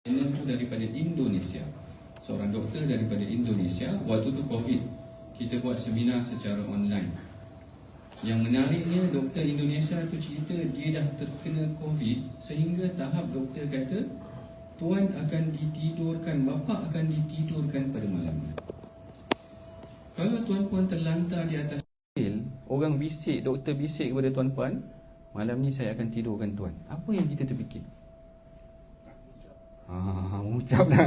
Ini tu daripada Indonesia. Seorang doktor daripada Indonesia. Waktu tu COVID, kita buat seminar secara online. Yang menariknya, doktor Indonesia tu cerita dia dah terkena COVID sehingga tahap doktor kata tuan akan ditidurkan, bapa akan ditidurkan pada malam ni. Kalau tuan-puan terlantar di atas orang bisik, doktor bisik kepada tuan-puan, malam ni saya akan tidurkan tuan. Apa yang kita terfikir? Ucap dah.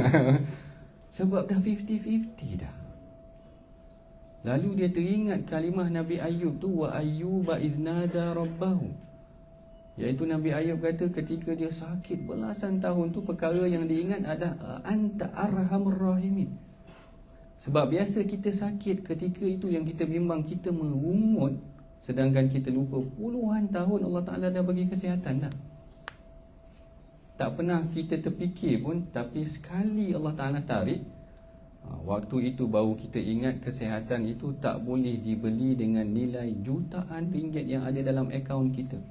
Sebab dah 50-50 dah. Lalu dia teringat kalimah Nabi Ayub tu, wa ayyuba iznada rabbahu, iaitu Nabi Ayub kata ketika dia sakit belasan tahun tu, perkara yang diingat adalah anta arhamur rahimin. Sebab biasa kita sakit ketika itu yang kita bimbang, kita merungut, sedangkan kita lupa puluhan tahun Allah Ta'ala dah bagi kesihatan dah. Tak pernah kita terfikir pun, tapi sekali Allah Ta'ala tarik, waktu itu baru kita ingat kesihatan itu tak boleh dibeli dengan nilai jutaan ringgit yang ada dalam akaun kita.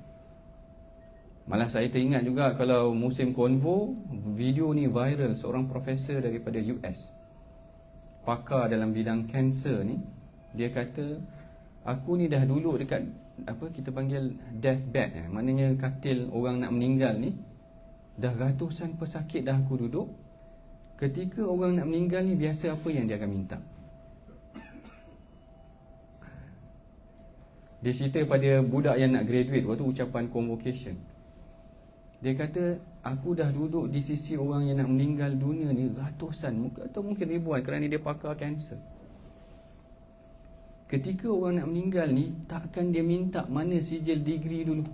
Malah saya teringat juga kalau musim konvo, video ni viral, seorang profesor daripada US, pakar dalam bidang kanser ni, dia kata, aku ni dah duduk dekat apa kita panggil deathbed, maknanya katil orang nak meninggal ni, dah ratusan pesakit dah aku duduk. Ketika orang nak meninggal ni, biasa apa yang dia akan minta? Dia cerita pada budak yang nak graduate waktu ucapan convocation. Dia kata, aku dah duduk di sisi orang yang nak meninggal dunia ni ratusan atau mungkin ribuan, kerana dia pakar kanser. Ketika orang nak meninggal ni, takkan dia minta mana sijil degree dulu,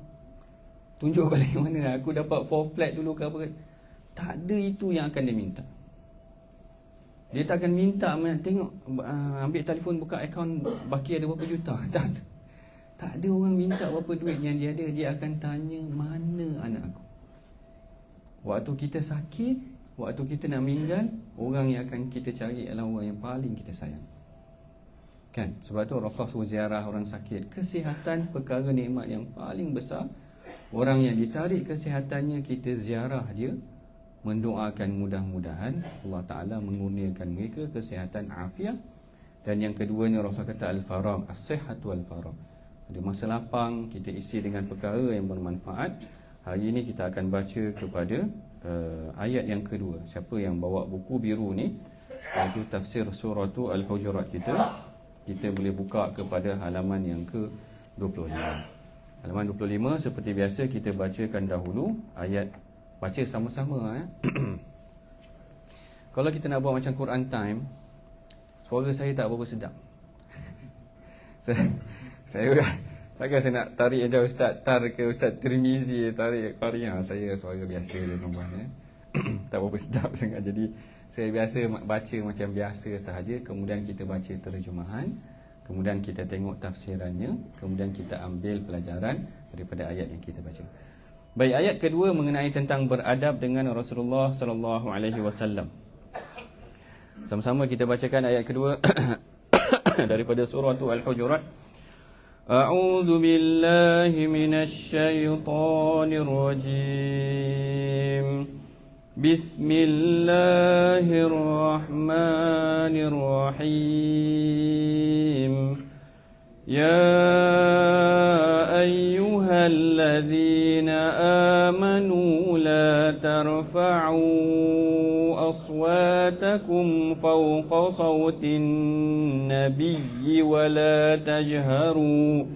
tunjuk balik mana aku dapat 4 flat dulu ke apa. Tak ada itu yang akan dia minta. Dia tak akan minta tengok, ambil telefon buka akaun baki ada berapa juta. Tak ada orang minta berapa duit yang dia ada. Dia akan tanya, mana anak aku? Waktu kita sakit, waktu kita nak meninggal, orang yang akan kita cari adalah orang yang paling kita sayang. Kan? Sebab tu Rasulullah suruh ziarah orang sakit. Kesihatan perkara nikmat yang paling besar. Orang yang ditarik kesihatannya, kita ziarah dia, mendoakan mudah-mudahan Allah Ta'ala mengurniakan mereka kesihatan afiat. Dan yang keduanya Rasulullah kata al-faragh, as-sihhatu wal-faragh. Ada masa lapang, kita isi dengan perkara yang bermanfaat. Hari ini kita akan baca kepada ayat yang kedua. Siapa yang bawa buku biru ni, iaitu tafsir suratu Al-Hujurat kita boleh buka kepada halaman yang ke-25. Halaman 25 seperti biasa kita bacakan dahulu ayat, baca sama-sama. Kalau kita nak buat macam Quran time, suara saya tak berapa sedap. Saya takkan saya nak tarik aja Ustaz Tar ke Ustaz Tirmizi, tarik Qariah. Saya suara biasa je nombor tak berapa sedap sangat. Jadi saya biasa baca macam biasa sahaja, kemudian kita baca terjemahan, kemudian kita tengok tafsirannya, kemudian kita ambil pelajaran daripada ayat yang kita baca. Baik, ayat kedua mengenai tentang beradab dengan Rasulullah sallallahu alaihi wasallam. Sama-sama kita bacakan ayat kedua daripada surah Al-Hujurat. A'udzu billahi minasy syaithanir rajim. Bismillahirrahmanirrahim. Ya ayyuhalladzina amanu la tarfa'u aswatakum fawqa sawtin nabiyyi wa la tajharu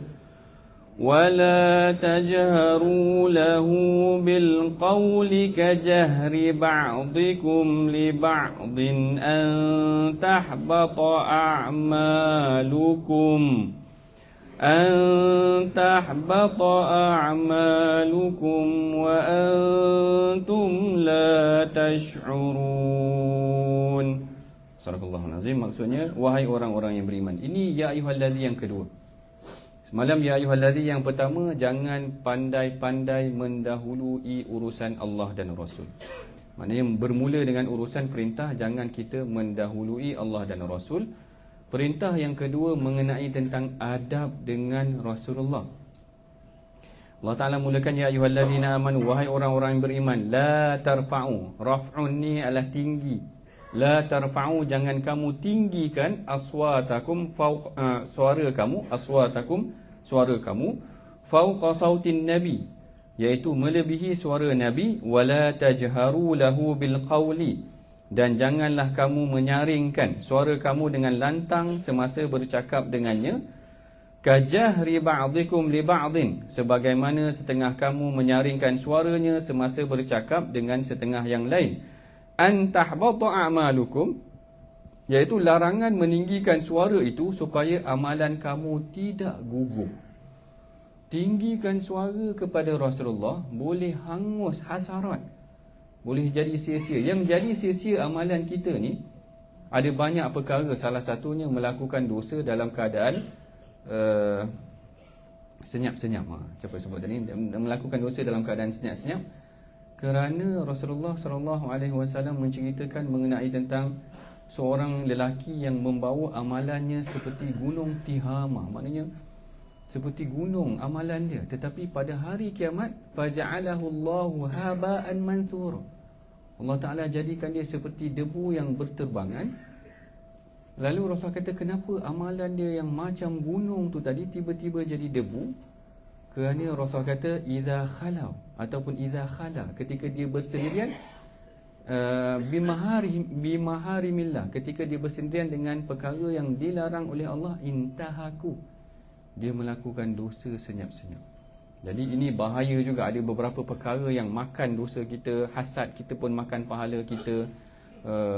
lahu bil qawli kajahri ba'dikum li ba'din an tahbata a'malukum wa antum la tash'urun. Sadaqallahul azim. Maksudnya, wahai orang-orang yang beriman. Ini ya ayyuhalladzi yang kedua. Semalam ya ayyuhalladzi yang pertama, jangan pandai-pandai mendahului urusan Allah dan Rasul. Maknanya bermula dengan urusan perintah, jangan kita mendahului Allah dan Rasul. Perintah yang kedua mengenai tentang adab dengan Rasulullah. Allah Ta'ala mulakan ya ayyuhallazina amanu, wahai orang-orang yang beriman, la tarfa'u. Raf'un ni adalah tinggi. La tarfa'u, jangan kamu tinggikan aswatakum suara kamu, aswatakum suara kamu, fauqa sautin nabi, iaitu melebihi suara nabi, wala tajharu lahu bil qawli, dan janganlah kamu menyaringkan suara kamu dengan lantang semasa bercakap dengannya, kajahri ba'dikum li ba'din, sebagaimana setengah kamu menyaringkan suaranya semasa bercakap dengan setengah yang lain. An tahbata a'malukum, iaitu larangan meninggikan suara itu supaya amalan kamu tidak gugur. Tinggikan suara kepada Rasulullah boleh hangus hasarat, boleh jadi sia-sia. Yang jadi sia-sia amalan kita ni ada banyak perkara. Salah satunya melakukan dosa dalam keadaan senyap-senyap. Siapa sebut tadi? Melakukan dosa dalam keadaan senyap-senyap. Kerana Rasulullah SAW menceritakan mengenai tentang seorang lelaki yang membawa amalannya seperti gunung Tihamah. Maknanya seperti gunung amalan dia, tetapi pada hari kiamat faja'alahu Allahu haba'an manthura. Allah Ta'ala jadikan dia seperti debu yang berterbangan. Lalu Rasul kata, kenapa amalan dia yang macam gunung tu tadi tiba-tiba jadi debu? Kerana Rasul kata idza khalau ataupun idza khala, ketika dia bersendirian, bimaharimillah, ketika dia bersendirian dengan perkara yang dilarang oleh Allah, intahaku, dia melakukan dosa senyap-senyap. Jadi ini bahaya juga. Ada beberapa perkara yang makan dosa kita. Hasad kita pun makan pahala kita,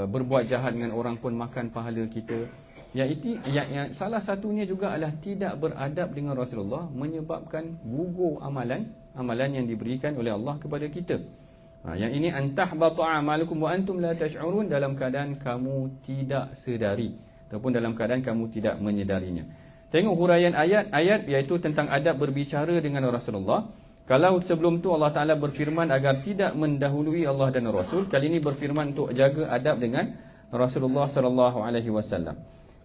berbuat jahat dengan orang pun makan pahala kita. Yang salah satunya juga adalah tidak beradab dengan Rasulullah, menyebabkan gugur amalan yang diberikan oleh Allah kepada kita. Yang ini antahbatu a'malukum wa antum la tash'urun, dalam keadaan kamu tidak sedari ataupun dalam keadaan kamu tidak menyedarinya. Tengok huraian ayat-ayat, iaitu tentang adab berbicara dengan Rasulullah. Kalau sebelum tu Allah Ta'ala berfirman agar tidak mendahului Allah dan Rasul, kali ini berfirman untuk jaga adab dengan Rasulullah SAW.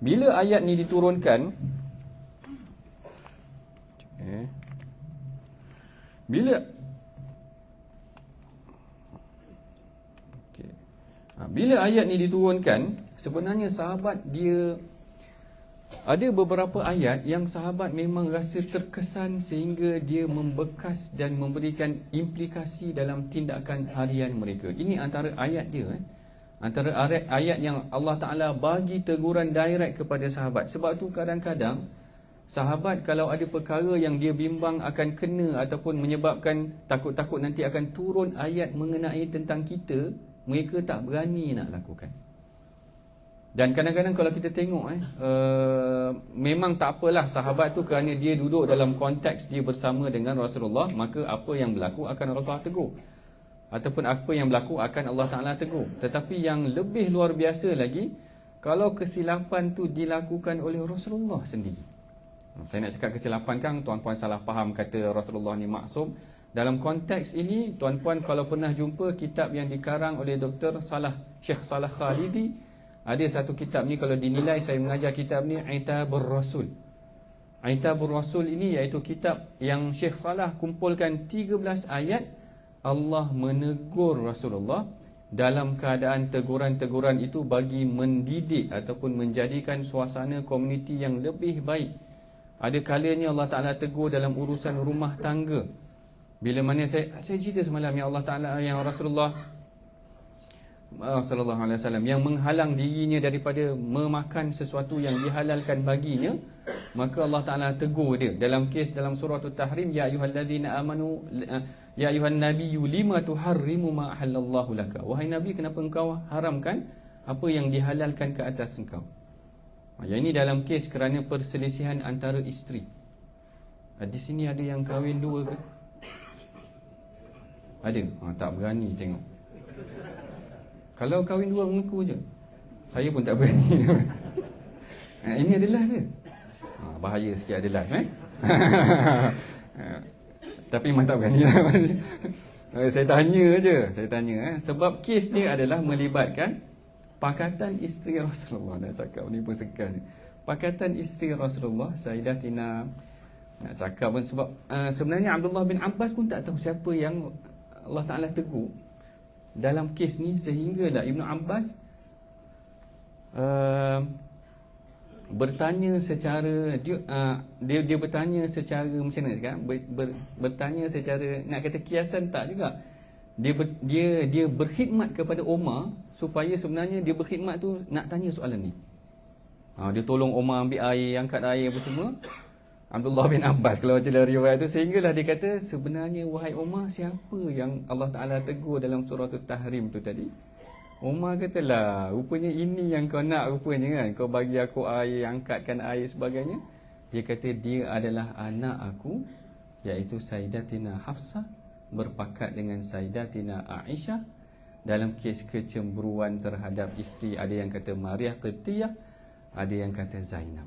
Bila ayat ni diturunkan, bila ayat ni diturunkan, sebenarnya sahabat dia ada beberapa ayat yang sahabat memang rasa terkesan sehingga dia membekas dan memberikan implikasi dalam tindakan harian mereka. Ini antara ayat dia, antara ayat yang Allah Ta'ala bagi teguran direct kepada sahabat. Sebab tu kadang-kadang sahabat kalau ada perkara yang dia bimbang akan kena ataupun menyebabkan takut-takut nanti akan turun ayat mengenai tentang kita, mereka tak berani nak lakukan. Dan kadang-kadang kalau kita tengok memang tak apalah sahabat tu, kerana dia duduk dalam konteks dia bersama dengan Rasulullah, maka apa yang berlaku akan Rasulullah tegur, ataupun apa yang berlaku akan Allah Ta'ala tegur. Tetapi yang lebih luar biasa lagi, kalau kesilapan tu dilakukan oleh Rasulullah sendiri. Saya nak cakap kesilapan kan, tuan-puan salah faham kata Rasulullah ni maksum. Dalam konteks ini, tuan-puan kalau pernah jumpa kitab yang dikarang oleh Dr. Syekh Salah Khalidi, ada satu kitab ni, kalau dinilai saya mengajar kitab ni, Aitabur Rasul. Aitabur Rasul ini iaitu kitab yang Syekh Salah kumpulkan 13 ayat Allah menegur Rasulullah, dalam keadaan teguran-teguran itu bagi mendidik ataupun menjadikan suasana komuniti yang lebih baik. Ada kalanya Allah Ta'ala tegur dalam urusan rumah tangga. Bila mana saya cerita semalam yang Allah Ta'ala, yang Rasulullah sallallahu alaihi wasallam yang menghalang dirinya daripada memakan sesuatu yang dihalalkan baginya, maka Allah Ta'ala tegur dia. Dalam kes dalam surah At-Tahrim, ya ayyuhallazina amanu ya ayyuhan nabiyyu lima tuharrimu ma ahallallahu laka. Wahai Nabi, kenapa engkau haramkan apa yang dihalalkan ke atas engkau? Yang ini dalam kes kerana perselisihan antara isteri. Di sini ada yang kahwin dua ke? Ada? Tak berani tengok. Kalau kahwin dua mengaku je. Saya pun tak berani. Ini adalah dia. Bahaya sikit adalah tapi memang tak berani lah. Saya tanya je. Sebab kes ni adalah melibatkan pakatan isteri Rasulullah. Nak cakap ni pun sekan. Pakatan isteri Rasulullah, Sayyidatina Nak cakap pun sebab sebenarnya Abdullah bin Abbas pun tak tahu siapa yang Allah Ta'ala tegur dalam kes ni, sehinggalah Ibnu Abbas bertanya secara dia bertanya secara macam mana kan, bertanya secara nak kata kiasan tak juga, dia berkhidmat kepada Umar supaya sebenarnya dia berkhidmat tu nak tanya soalan ni. Dia tolong Umar ambil air, angkat air apa semua, Abdullah bin Abbas kalau baca dari riwayat tu, sehinggalah dia kata sebenarnya wahai Umar, siapa yang Allah Ta'ala tegur dalam surah Tahrim tu tadi? Umar katalah, rupanya ini yang kau nak rupanya kan, kau bagi aku air, angkatkan air sebagainya. Dia kata dia adalah anak aku, iaitu Sayyidatina Hafsah berpakat dengan Sayyidatina Aisyah dalam kes kecemburuan terhadap isteri. Ada yang kata Maria Qibtiyah, ada yang kata Zainab.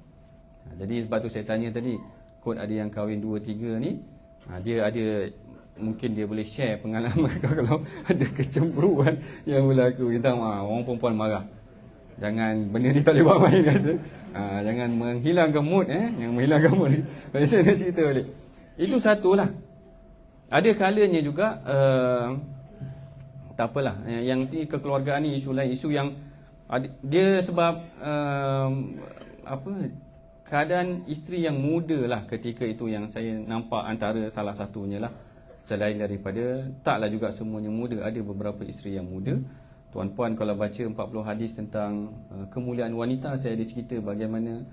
Jadi sebab tu saya tanya tadi, kot ada yang kahwin 2-3 ni, dia ada, mungkin dia boleh share pengalaman kalau ada kecemburuan yang berlaku. Kita orang perempuan marah, jangan, benda ni tak boleh buat main rasa. Jangan menghilangkan mood, yang menghilangkan mood ni. Saya nak cerita balik. Itu satulah. Ada kalanya juga tak apalah, yang ni kekeluargaan ni isu lain, isu yang dia sebab keadaan isteri yang muda lah ketika itu yang saya nampak antara salah satunya lah. Selain daripada, taklah juga semuanya muda, ada beberapa isteri yang muda. Tuan-puan kalau baca 40 hadis tentang kemuliaan wanita, saya ada cerita bagaimana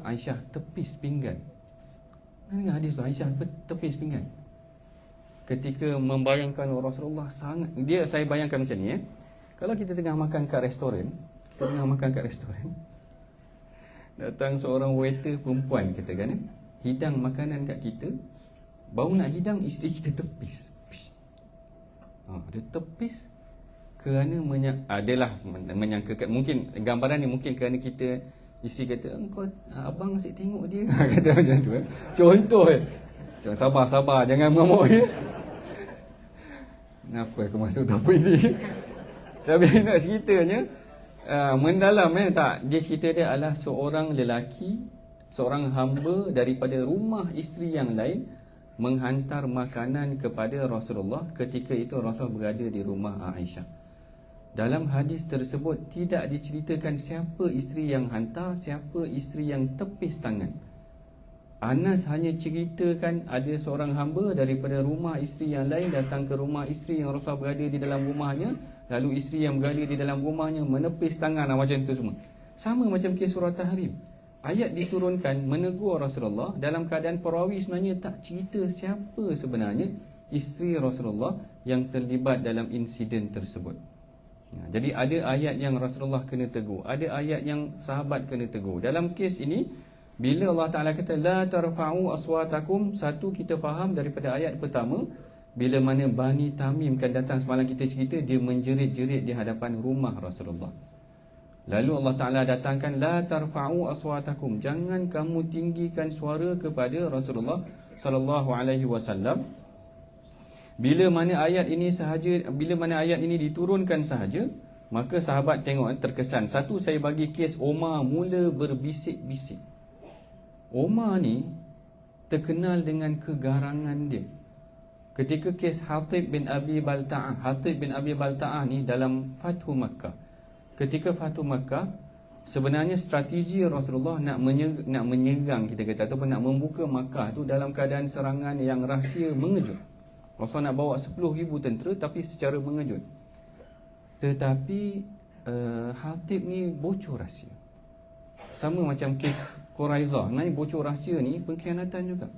Aisyah tepis pinggan. Dengar hadis tu, Aisyah tepis pinggan ketika membayangkan Rasulullah sangat. Saya bayangkan macam ni, kalau kita tengah makan kat restoran, datang seorang waiter perempuan katakan, hidang makanan kat kita, baru nak hidang, isteri kita tepis. Dia tepis kerana adalah menyangka, mungkin gambaran ni mungkin kerana kita, isteri kata, engkau abang asyik tengok dia, kata macam tu. Contoh sabar jangan mengamuk dia. Kenapa aku masuk topik ni? Tapi nak ceritanya mendalam tak, dia cerita dia adalah seorang lelaki, seorang hamba daripada rumah isteri yang lain menghantar makanan kepada Rasulullah ketika itu Rasul berada di rumah Aisyah. Dalam hadis tersebut tidak diceritakan siapa isteri yang hantar, siapa isteri yang tepis tangan. Anas hanya ceritakan ada seorang hamba daripada rumah isteri yang lain datang ke rumah isteri yang Rasul berada di dalam rumahnya, lalu isteri yang berada di dalam rumahnya menepis tangan, macam tu semua. Sama macam kes surah Tahrim. Ayat diturunkan menegur Rasulullah dalam keadaan perawi sebenarnya tak cerita siapa sebenarnya isteri Rasulullah yang terlibat dalam insiden tersebut. Jadi ada ayat yang Rasulullah kena tegur, ada ayat yang sahabat kena tegur. Dalam kes ini, bila Allah Ta'ala kata la tarfa'u aswatakum, satu kita faham daripada ayat pertama, bila mana Bani Tamim kan datang, semalam kita cerita, dia menjerit-jerit di hadapan rumah Rasulullah. Lalu Allah Ta'ala datangkan la tarfa'u aswatakum, jangan kamu tinggikan suara kepada Rasulullah sallallahu alaihi wasallam. Bila mana ayat ini diturunkan sahaja, maka sahabat tengok terkesan. Satu, saya bagi kes Omar mula berbisik-bisik. Omar ni terkenal dengan kegarangan dia. Ketika kes Hatib bin Abi Balta'ah ni dalam Fathu Makkah. Ketika Fathu Makkah, sebenarnya strategi Rasulullah nak menyerang, kita kata, ataupun nak membuka Makkah tu dalam keadaan serangan yang rahsia mengejut. Rasulullah nak bawa 10,000 tentera tapi secara mengejut. Tetapi Hatib ni bocor rahsia. Sama macam kes Quraizah, bocor rahsia ni pengkhianatan juga.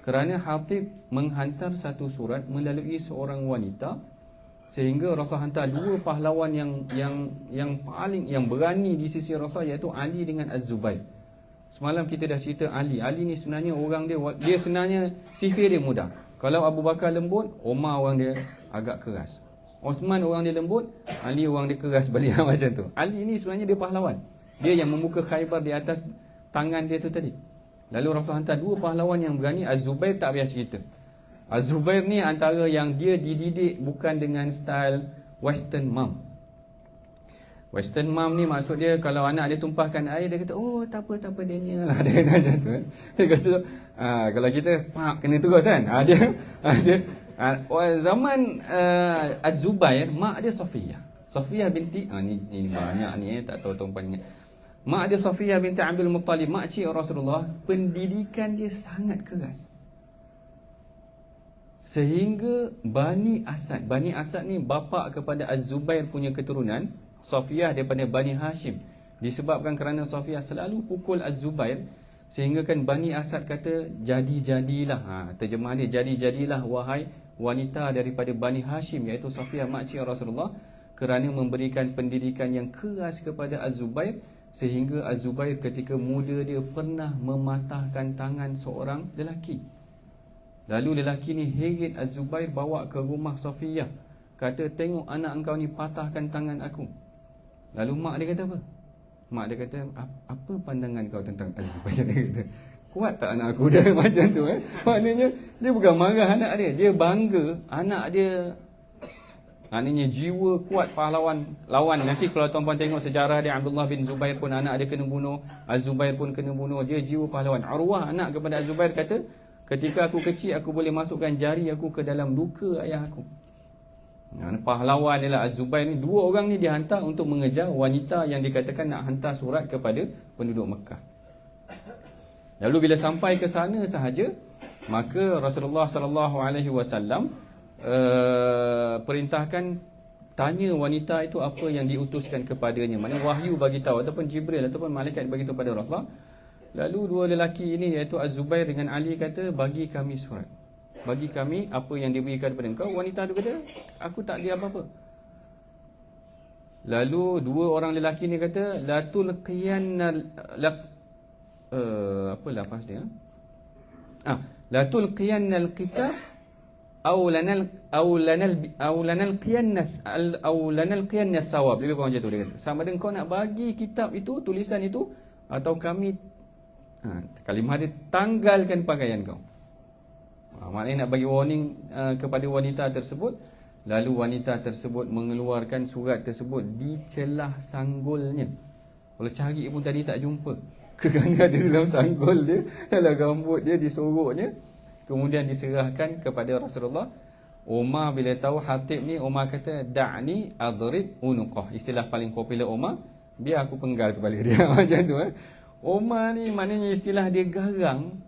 Kerana Hatib menghantar satu surat melalui seorang wanita, sehingga Rasul hantar dua pahlawan yang paling berani di sisi Rasul, iaitu Ali dengan Az-Zubair. Semalam kita dah cerita Ali ni sebenarnya orang dia sebenarnya sifir dia mudah. Kalau Abu Bakar lembut, Omar orang dia agak keras. Osman orang dia lembut, Ali orang dia keras balik macam tu. Ali ni sebenarnya dia pahlawan. Dia yang membuka Khaybar di atas tangan dia tu tadi. Lalu Rasul hantar dua pahlawan yang berani. Az-Zubair tak payah cerita. Az-Zubair ni antara yang dia dididik bukan dengan style Western mom. Western mom ni maksud dia kalau anak dia tumpahkan air, dia kata, oh tak apa Daniel. Dia kata macam tu. Dia kata, kalau kita kena terus kan. Zaman Az-Zubair, mak dia Safiyah binti, ni banyak ni tak tahu tuan-tuan ingat. Mak dia Safiyah binti Abdul Muttalib, makcik Rasulullah, pendidikan dia sangat keras. Sehingga Bani Asad ni bapa kepada Az-Zubair punya keturunan, Safiyah daripada Bani Hashim. Disebabkan kerana Safiyah selalu pukul Az-Zubair, sehingga kan Bani Asad kata, jadilah. Terjemah dia, jadilah wahai wanita daripada Bani Hashim, iaitu Safiyah makcik Rasulullah, kerana memberikan pendidikan yang keras kepada Az-Zubair, sehingga Az-Zubair ketika muda dia pernah mematahkan tangan seorang lelaki. Lalu lelaki ni heret Az-Zubair, bawa ke rumah Safiyah, kata, tengok anak engkau ni patahkan tangan aku. Lalu mak dia kata apa? Mak dia kata, apa pandangan kau tentang Az-Zubair? Dia kata, kuat tak anak aku dia? Macam tu Maknanya dia bukan marah anak dia, dia bangga anak dia. Maknanya jiwa kuat pahlawan lawan. Nanti kalau tuan-tuan tengok sejarah dia, Abdullah bin Zubair pun anak dia kena bunuh, Az-Zubair pun kena bunuh. Dia jiwa pahlawan. Urwah anak kepada Az-Zubair kata, ketika aku kecil aku boleh masukkan jari aku ke dalam luka ayah aku. Pahlawan ialah Az-Zubair ni. Dua orang ni dihantar untuk mengejar wanita yang dikatakan nak hantar surat kepada penduduk Mekah. Lalu bila sampai ke sana sahaja, maka Rasulullah sallallahu alaihi wasallam perintahkan tanya wanita itu apa yang diutuskan kepadanya. Maknanya wahyu bagi tahu, ataupun Jibril ataupun malaikat bagi tahu pada Rasulullah. Lalu dua lelaki ini, iaitu Az-Zubair dengan Ali, kata, bagi kami surat, bagi kami apa yang diberikan kepada engkau. Wanita itu kata, aku tak ada apa-apa. Lalu dua orang lelaki ni kata, la tulqiyanna apa lafaz dia? La tulqiyanna al-kitab aw lanal qiyanna thawab. Lebih kurang macam tu dia kata. Sama ada kau nak bagi kitab itu, tulisan itu, atau kami kalimah dia, tanggalkan pakaian kau. Maknanya nak bagi warning kepada wanita tersebut. Lalu wanita tersebut mengeluarkan surat tersebut di celah sanggulnya. Kalau cari pun tadi tak jumpa, kerana ada dalam sanggul dia, dalam rambut dia, disoroknya. Kemudian diserahkan kepada Rasulullah. Umar bila tahu Hatib ni, Umar kata, da'ni adrib unuqah. Istilah paling popular Umar, biar aku penggal kepala dia. Macam tu Umar ni maknanya istilah dia garang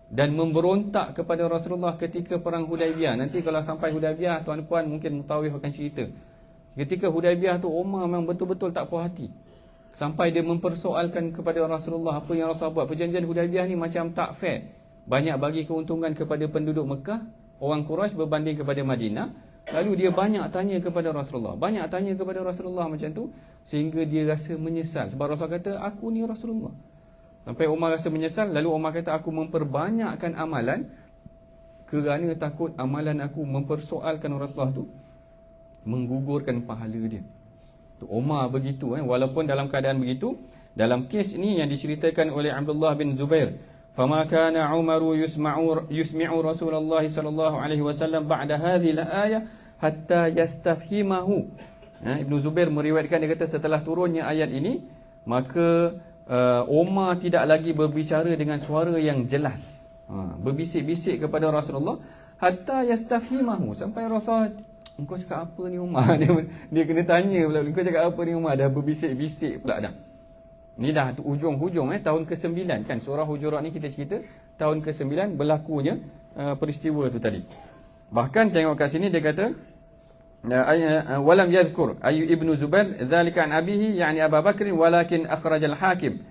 dan memberontak kepada Rasulullah ketika perang Hudaibiyah. Nanti kalau sampai Hudaibiyah, tuan-puan mungkin Mutawif akan cerita. Ketika Hudaibiyah tu, Umar memang betul-betul tak puas hati, sampai dia mempersoalkan kepada Rasulullah apa yang Rasulullah buat. Perjanjian Hudaibiyah ni macam tak fair. Banyak bagi keuntungan kepada penduduk Mekah, orang Quraisy berbanding kepada Madinah. Lalu dia banyak tanya kepada Rasulullah, macam tu, sehingga dia rasa menyesal. Sebab Rasulullah kata, aku ni Rasulullah. Sampai Umar rasa menyesal. Lalu Umar kata, aku memperbanyakkan amalan kerana takut amalan aku mempersoalkan Rasulullah tu menggugurkan pahala dia. Tu Umar begitu. Walaupun dalam keadaan begitu, dalam kes ini yang diceritakan oleh Abdullah bin Zubair, fama kana Umaru yusmi'u Rasulullah sallallahu alaihi wasallam ba'da hadhihi al-ayah hatta yastafhimahu. Ibnu Zubair meriwayatkan, dia kata setelah turunnya ayat ini, maka Umar tidak lagi berbicara dengan suara yang jelas, berbisik-bisik kepada Rasulullah, hatta yastafhimahu, sampai Rasulullah, engkau cakap apa ni Umar? Dia kena tanya pula, engkau cakap apa ni Umar? Dah berbisik-bisik pula dah. Ni dah hujung-hujung tahun ke-9 kan, surah Hujurat ni kita cerita tahun ke-9 berlakunya peristiwa tu tadi. Bahkan tengok kat sini dia kata, walam yadhkur ayu ibnu Zubair dzalika an abihi, yani Abu Bakr, walakin akhrajal hakim.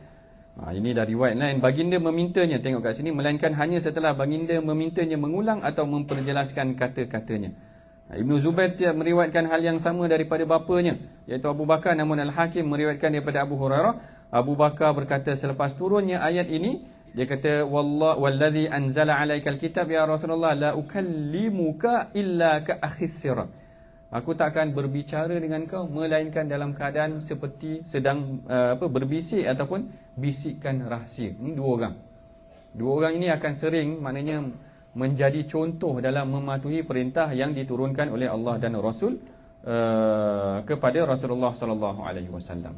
Ini dah riwayat lain, baginda memintanya, tengok kat sini, melainkan hanya setelah baginda memintanya mengulang atau memperjelaskan kata-katanya. Ibnu Zubair dia meriwayatkan hal yang sama daripada bapanya, iaitu Abu Bakar, namun Al-Hakim meriwayatkan daripada Abu Hurairah. Abu Bakar berkata selepas turunnya ayat ini, dia kata, wallazi anzala alaikal kitab ya Rasulullah la ukallimuka illa ka akhis sirah. Aku tak akan berbicara dengan kau melainkan dalam keadaan seperti sedang berbisik ataupun bisikkan rahsia. Ini dua orang. Dua orang ini akan sering maknanya menjadi contoh dalam mematuhi perintah yang diturunkan oleh Allah dan Rasul kepada Rasulullah sallallahu alaihi wasallam.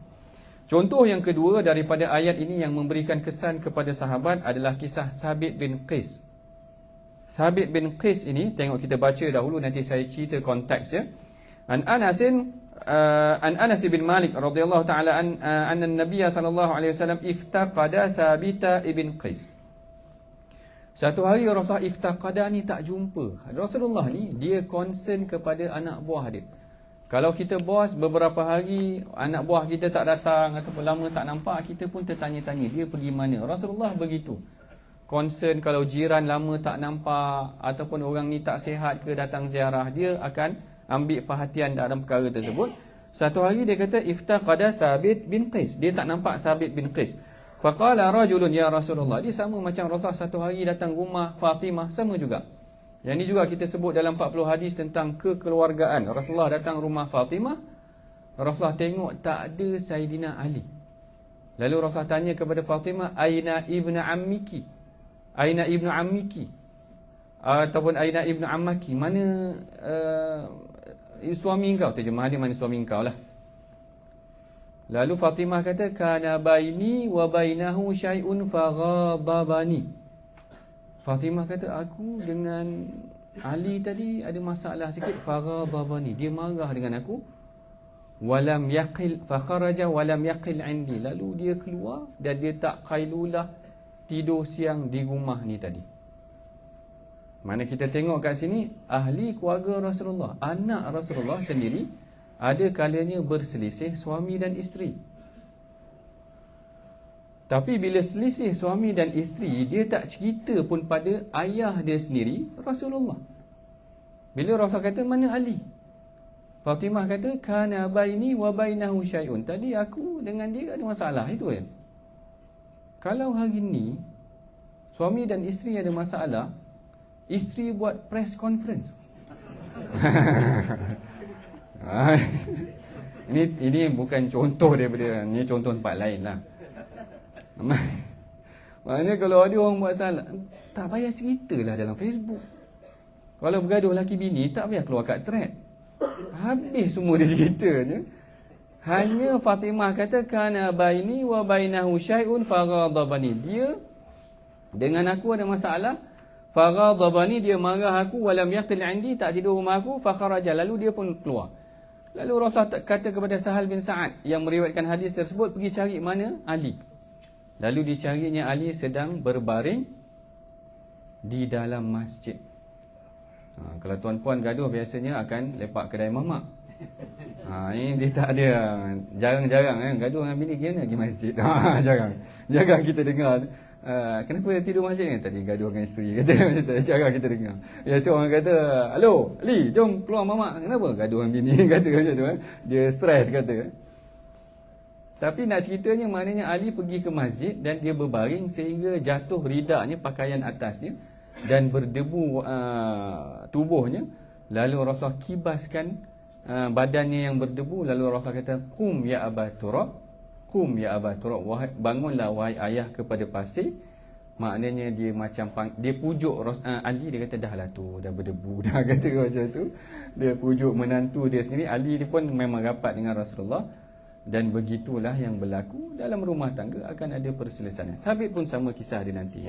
Contoh yang kedua daripada ayat ini yang memberikan kesan kepada sahabat adalah kisah Thabit bin Qais. Thabit bin Qais ini, tengok kita baca dahulu, nanti saya cerita konteks dia. An Anas bin Malik radhiyallahu taala anna an-nabiy sallallahu alaihi wasallam iftaqada Thabit bin Qais. Satu hari Rasulullah iftaqada ni tak jumpa. Rasulullah ni dia concern kepada anak buah dia. Kalau kita bos beberapa hari anak buah kita tak datang ataupun lama tak nampak, kita pun tertanya-tanya dia pergi mana. Rasulullah begitu. Concern kalau jiran lama tak nampak ataupun orang ni tak sihat ke datang ziarah, dia akan ambil perhatian dalam perkara tersebut. Satu hari dia kata iftaqada Thabit bin Qais. Dia tak nampak Thabit bin Qais. Faqala rajulun ya Rasulullah. Dia sama macam Rasulullah satu hari datang rumah Fatimah, sama juga. Yang ini juga kita sebut dalam 40 hadis tentang kekeluargaan. Rasulullah datang rumah Fatimah, Rasulullah tengok tak ada Saidina Ali. Lalu Rasulullah tanya kepada Fatimah, aina ibnu ammiki? Aina ibnu ammiki? Ataupun aina ibnu ammaki? Mana suami engkau? Terjemah dia mana suami engkau lah. Lalu Fatimah kata, kana baini wa bainahu syai'un faghadabani. Fatimah kata, aku dengan Ali tadi ada masalah sikit, faghadabani. Dia marah dengan aku. Walam yaqil fakharaja walam yaqil indi. Lalu dia keluar dan dia tak qailulah, tidur siang di rumah ni tadi. Mana kita tengok kat sini, ahli keluarga Rasulullah, anak Rasulullah sendiri, ada kalanya berselisih suami dan isteri. Tapi bila selisih suami dan isteri, dia tak cerita pun pada ayah dia sendiri, Rasulullah. Bila Rasul kata, mana Ali? Fatimah kata, kana baini wa bainahu syai'un. Tadi aku dengan dia ada masalah, itu kan. Kalau hari ni suami dan isteri ada masalah, isteri buat press conference. Ini bukan contoh daripada, ini contoh tempat lain lah. Maknanya kalau ada orang buat salah, tak payah ceritalah dalam Facebook. Kalau bergaduh laki bini, tak payah keluar kat thread. Habis semua dia ceritanya. Hanya Fatimah kata, kana baini wa bainahu syai'un faghadabani. Dia dengan aku ada masalah, faghadabani, dia marah aku, walam yaqil indi, tak tidur rumah aku, fakharaja, lalu dia pun keluar. Lalu Rasul kata kepada Sahal bin Sa'ad yang meriwayatkan hadis tersebut, pergi cari mana Ali. Lalu dicarinya Ali sedang berbaring di dalam masjid. Kalau tuan-puan gaduh biasanya akan lepak kedai mamak. Ini dia tak ada. Jarang-jarang gaduh dengan bini dia nak pergi masjid. Jarang kita dengar. Kenapa tidur masjid ni? Tadi gaduh dengan isteri. Kata macam tu. Jarang kita dengar. Biasa orang kata, "Halo, Ali, jom keluar mamak." Kenapa? Gaduh dengan bini. Kata macam tu. Dia stres kata. Tapi nak ceritanya maknanya Ali pergi ke masjid dan dia berbaring sehingga jatuh ridaknya, pakaian atasnya, dan berdebu tubuhnya. Lalu Rasul kibaskan badannya yang berdebu. Lalu Rasul kata, "Qum ya Aba Turab, qum ya Aba Turab, bangunlah wahai ayah kepada pasir." Maknanya dia macam dia pujuk Ali. Dia kata, dah lah tu, dah berdebu dah, kata macam tu. Dia pujuk menantu dia sendiri. Ali dia pun memang rapat dengan Rasulullah. Dan begitulah yang berlaku dalam rumah tangga, akan ada perselisihan. Thabit pun sama kisah dia nanti.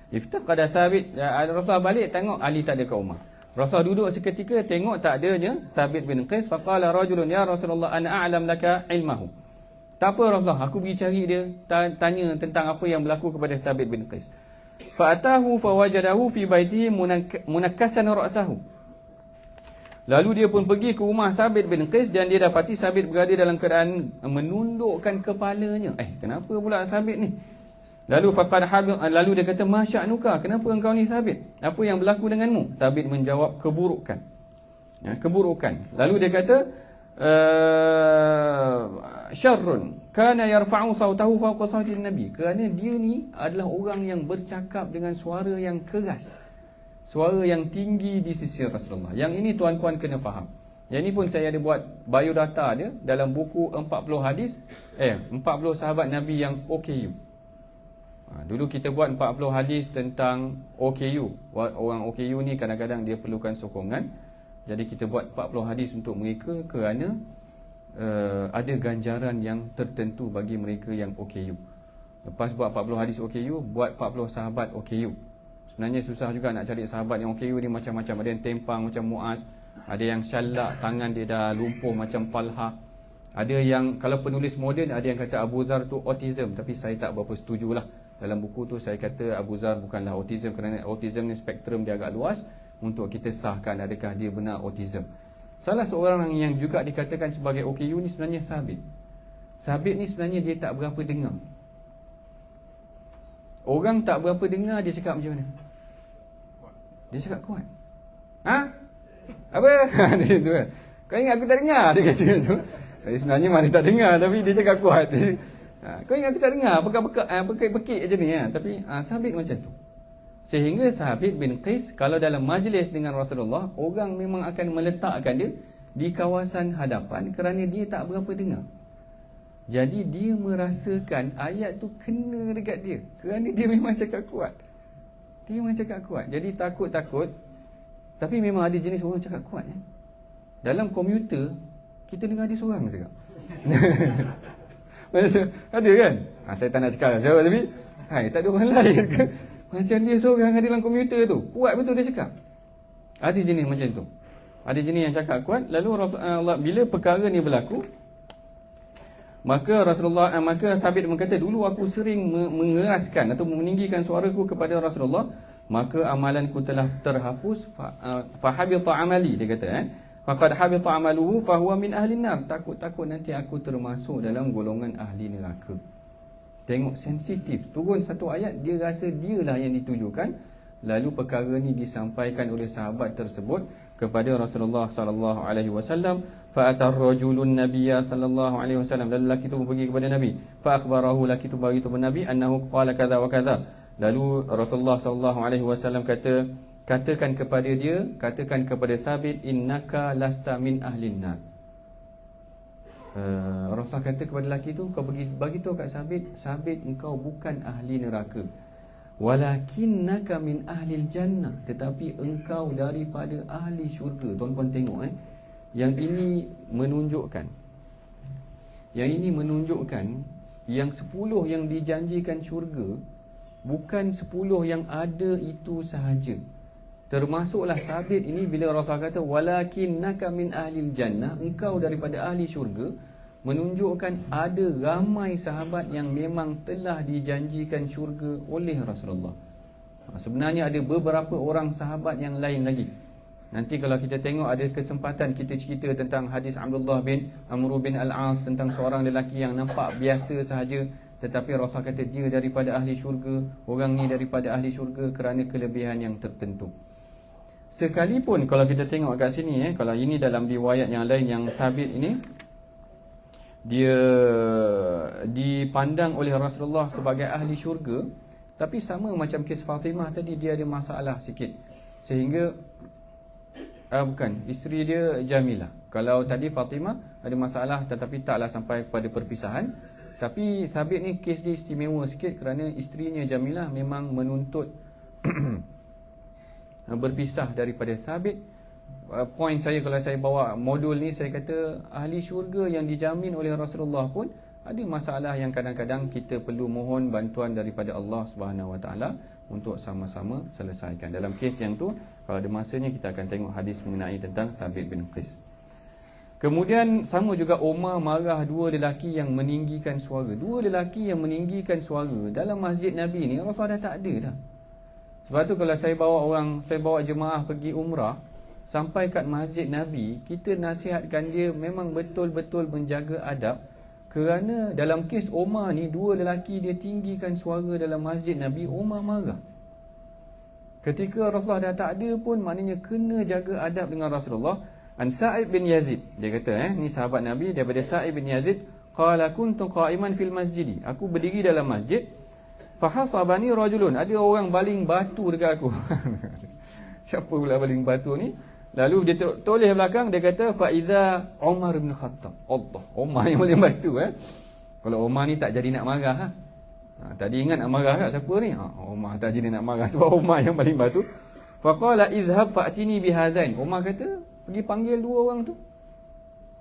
Iftaqada Thabit, Rasulullah balik tengok Ali tak ada kat rumah. Rasul duduk seketika, tengok tak adanya Thabit bin Qais. Faqala rajulun ya Rasulullah ana a'lam laka ilmahu. Tak apa Rasulullah, aku pergi cari dia, tanya tentang apa yang berlaku kepada Thabit bin Qais. Fa'atahu fawajadahu fi baitihi munakkasan ra'sahu. Lalu dia pun pergi ke rumah Thabit bin Qais dan dia dapati Thabit berada dalam keadaan menundukkan kepalanya. Kenapa pula Thabit ni? Lalu dia kata, "Masya'nuka, kenapa engkau ni Thabit? Apa yang berlaku denganmu?" Thabit menjawab, keburukan. Keburukan. Lalu dia kata, "Syarrun kana yarfa'u sautahu fawqa sauti Nabi." Kerana dia ni adalah orang yang bercakap dengan suara yang keras, suara yang tinggi di sisi Rasulullah. Yang ini tuan-tuan kena faham. Yang ini pun saya ada buat biodata dia dalam buku 40 hadis 40 sahabat Nabi yang OKU. Dulu kita buat 40 hadis tentang OKU. Orang OKU ni kadang-kadang dia perlukan sokongan. Jadi kita buat 40 hadis untuk mereka kerana ada ganjaran yang tertentu bagi mereka yang OKU. Lepas buat 40 hadis OKU, buat 40 sahabat OKU. Sebenarnya susah juga nak cari sahabat yang OKU ni macam-macam. Ada yang tempang macam Muaz, ada yang syallak tangan dia dah lumpuh macam Talha. Ada yang, kalau penulis moden, ada yang kata Abu Zar tu autism, tapi saya tak berapa setujulah. Dalam buku tu saya kata Abu Zar bukanlah autism, kerana autism ni spektrum dia agak luas untuk kita sahkan adakah dia benar autism. Salah seorang yang juga dikatakan sebagai OKU ni sebenarnya Thabit. Thabit ni sebenarnya dia tak berapa dengar. Orang tak berapa dengar, dia cakap macam mana? Dia cakap kuat. Ha? Apa? Dia tu kan. Kau ingat aku tak dengar? Dia kata tu. Saya sebenarnya mana tak dengar, tapi dia cakap kuat. Kau ingat aku tak dengar? Bekik-bekik je ni. Tapi Thabit macam tu. Sehingga Thabit bin Qais, kalau dalam majlis dengan Rasulullah, orang memang akan meletakkan dia di kawasan hadapan kerana dia tak berapa dengar. Jadi dia merasakan ayat tu kena dekat dia, kerana dia memang cakap kuat. Dia memang cakap kuat. Jadi takut-takut. Tapi memang ada jenis orang cakap kuat. Dalam komuter, kita dengar dia seorang cakap. Ada kan? Saya tak nak cakap siapa, tapi tak ada orang lain ke? Macam dia seorang ada dalam komuter tu. Kuat betul dia cakap. Ada jenis macam tu. Ada jenis yang cakap kuat. Lalu Rasulullah, bila perkara ni berlaku, maka Thabit berkata, dulu aku sering mengeraskan atau meninggikan suaraku kepada Rasulullah, maka amalanku telah terhapus. Fahabita amali, dia kata faqad habita amaluhu fahuwa min ahli nar. Takut-takut nanti aku termasuk dalam golongan ahli neraka. Tengok sensitif, turun satu ayat, dia rasa dialah yang ditujukan. Lalu perkara ni disampaikan oleh sahabat tersebut kepada Rasulullah sallallahu alaihi wasallam. Fa atar rajulun nabiyya sallallahu alaihi wasallam, lalu lelaki itu pergi kepada Nabi. Fa akhbarahu, lelaki itu beritahu Nabi annahu qala kadza wa kadza. Lalu Rasulullah sallallahu alaihi wasallam katakan kepada Thabit, innaka lasta min ahlin nar. Rasulullah kata kepada lelaki tu, kau bagi tahu kat Thabit, engkau bukan ahli neraka. Walakinnaka min ahlil jannah, tetapi engkau daripada ahli syurga. Tuan-tuan tengok Yang ini menunjukkan yang 10 yang dijanjikan syurga bukan 10 yang ada itu sahaja. Termasuklah Thabit ini bila Rasulullah kata walakinnaka min ahlil jannah, engkau daripada ahli syurga, menunjukkan ada ramai sahabat yang memang telah dijanjikan syurga oleh Rasulullah. Sebenarnya ada beberapa orang sahabat yang lain lagi. Nanti kalau kita tengok ada kesempatan kita cerita tentang hadis Abdullah bin Amr bin Al-As, tentang seorang lelaki yang nampak biasa sahaja, tetapi Rasulullah kata dia daripada ahli syurga. Orang ni daripada ahli syurga kerana kelebihan yang tertentu. Sekalipun kalau kita tengok kat sini kalau ini dalam riwayat yang lain, yang Thabit ini dia dipandang oleh Rasulullah sebagai ahli syurga, tapi sama macam kes Fatimah tadi, dia ada masalah sikit. Sehingga isteri dia Jamilah. Kalau tadi Fatimah ada masalah tetapi taklah sampai pada perpisahan. Tapi Thabit ni kes dia istimewa sikit kerana isterinya Jamilah memang menuntut berpisah daripada Thabit. Poin saya kalau saya bawa modul ni, saya kata ahli syurga yang dijamin oleh Rasulullah pun ada masalah yang kadang-kadang kita perlu mohon bantuan daripada Allah Subhanahu Wa Taala untuk sama-sama selesaikan. Dalam kes yang tu, kalau ada masanya kita akan tengok hadis mengenai tentang Thabit bin Qais. Kemudian sama juga Umar marah dua lelaki yang meninggikan suara. Dua lelaki yang meninggikan suara dalam masjid Nabi ni Rasulullah dah tak ada dah. Sebab tu kalau saya bawa jemaah pergi umrah, sampai kat masjid Nabi, kita nasihatkan dia memang betul-betul menjaga adab. Kerana dalam kes Umar ni, dua lelaki dia tinggikan suara dalam masjid Nabi, Umar marah. Ketika Rasulullah dah tak ada pun, maknanya kena jaga adab dengan Rasulullah. An Sa'id bin Yazid, dia kata ni sahabat Nabi, daripada Sa'id bin Yazid, qala kuntu qa'iman fil masjidi, aku berdiri dalam masjid, fahasabani rajulun, ada orang baling batu dekat aku. Siapa pula baling batu ni? Lalu dia tulis belakang, dia kata fa idza Umar bin Khattab. Allah, Umar yang baling batu Kalau Umar ni tak jadi nak marah tadi ingat nak marah kat siapa ni? Umar tak jadi nak marah sebab Umar yang baling batu. Faqala idhhab fa'tini bihadain. Umar kata, pergi panggil dua orang tu.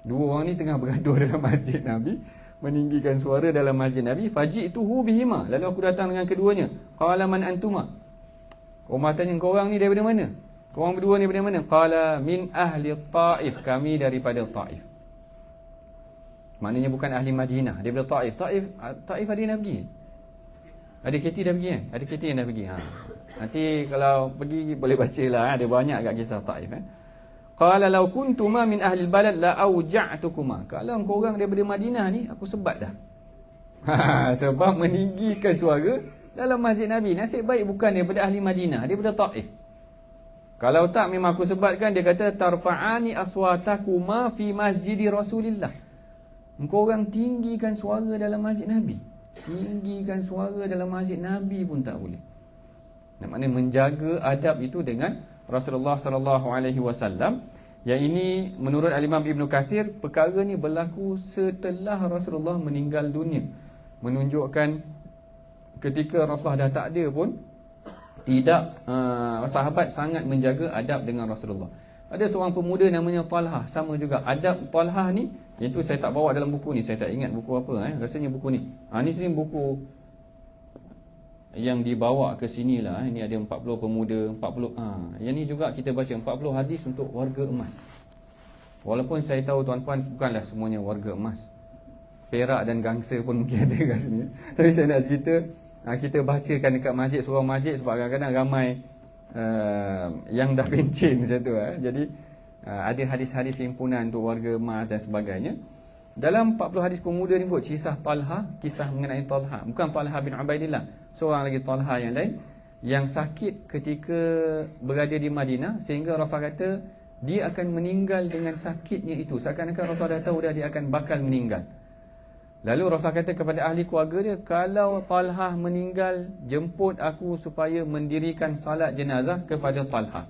Dua orang ni tengah bergaduh dalam masjid Nabi, meninggikan suara dalam masjid Nabi. Faji'tuhu bihima, lalu aku datang dengan keduanya. Qala man antuma, Umar tanya, korang ni daripada mana? Korang berdua ni daripada mana? Qala min ahli Taif, kami daripada Taif. Maknanya bukan ahli Madinah, daripada Taif. Taif ada yang dah pergi? Ada KT dah pergi kan? Ada KT yang dah pergi. Nanti kalau pergi boleh baca lah, ada banyak kat kisah Taif. Qala law kuntuma min ahli al-balad la auja'tukuma. Kalau korang daripada Madinah ni, aku sebat dah. Sebab meninggikan suara dalam masjid Nabi. Nasib baik bukan daripada ahli Madinah, daripada Taif. Kalau tak memang aku sebatkan. Dia kata tarfa'ani aswatakuma fi masjidi Rasulillah. Engkau orang tinggikan suara dalam masjid Nabi. Tinggikan suara dalam masjid Nabi pun tak boleh. Maknanya menjaga adab itu dengan Rasulullah sallallahu alaihi wasallam. Yang ini menurut Al-Imam Ibn Kathir, perkara ni berlaku setelah Rasulullah meninggal dunia. Menunjukkan ketika Rasulullah dah tak ada pun, tidak sahabat sangat menjaga adab dengan Rasulullah. Ada seorang pemuda namanya Talha, sama juga. Adab Talha ni, itu saya tak bawa dalam buku ni, saya tak ingat buku apa. Rasanya buku ni. Ni sini buku yang dibawa ke sini lah. Ini ada 40 pemuda, 40. Yang ni juga kita baca 40 hadis untuk warga emas. Walaupun saya tahu tuan-tuan bukanlah semuanya warga emas. Perak dan gangsa pun mungkin ada kat sini. Tapi saya nak cerita, kita bacakan dekat masjid, surau masjid, sebab kadang-kadang ramai yang dah pencen macam tu. Jadi ada hadis-hadis himpunan untuk warga emas dan sebagainya. Dalam 40 hadis pemuda ni buat kisah Talha, kisah mengenai Talha. Bukan Talha bin Ubaidillah, seorang lagi Talha yang lain, yang sakit ketika berada di Madinah, sehingga Rasulullah kata dia akan meninggal dengan sakitnya itu. Seakan-akan Rasulullah dah tahu dah dia akan bakal meninggal. Lalu Rasulullah kata kepada ahli keluarga dia, kalau Talha meninggal, jemput aku supaya mendirikan salat jenazah kepada Talha.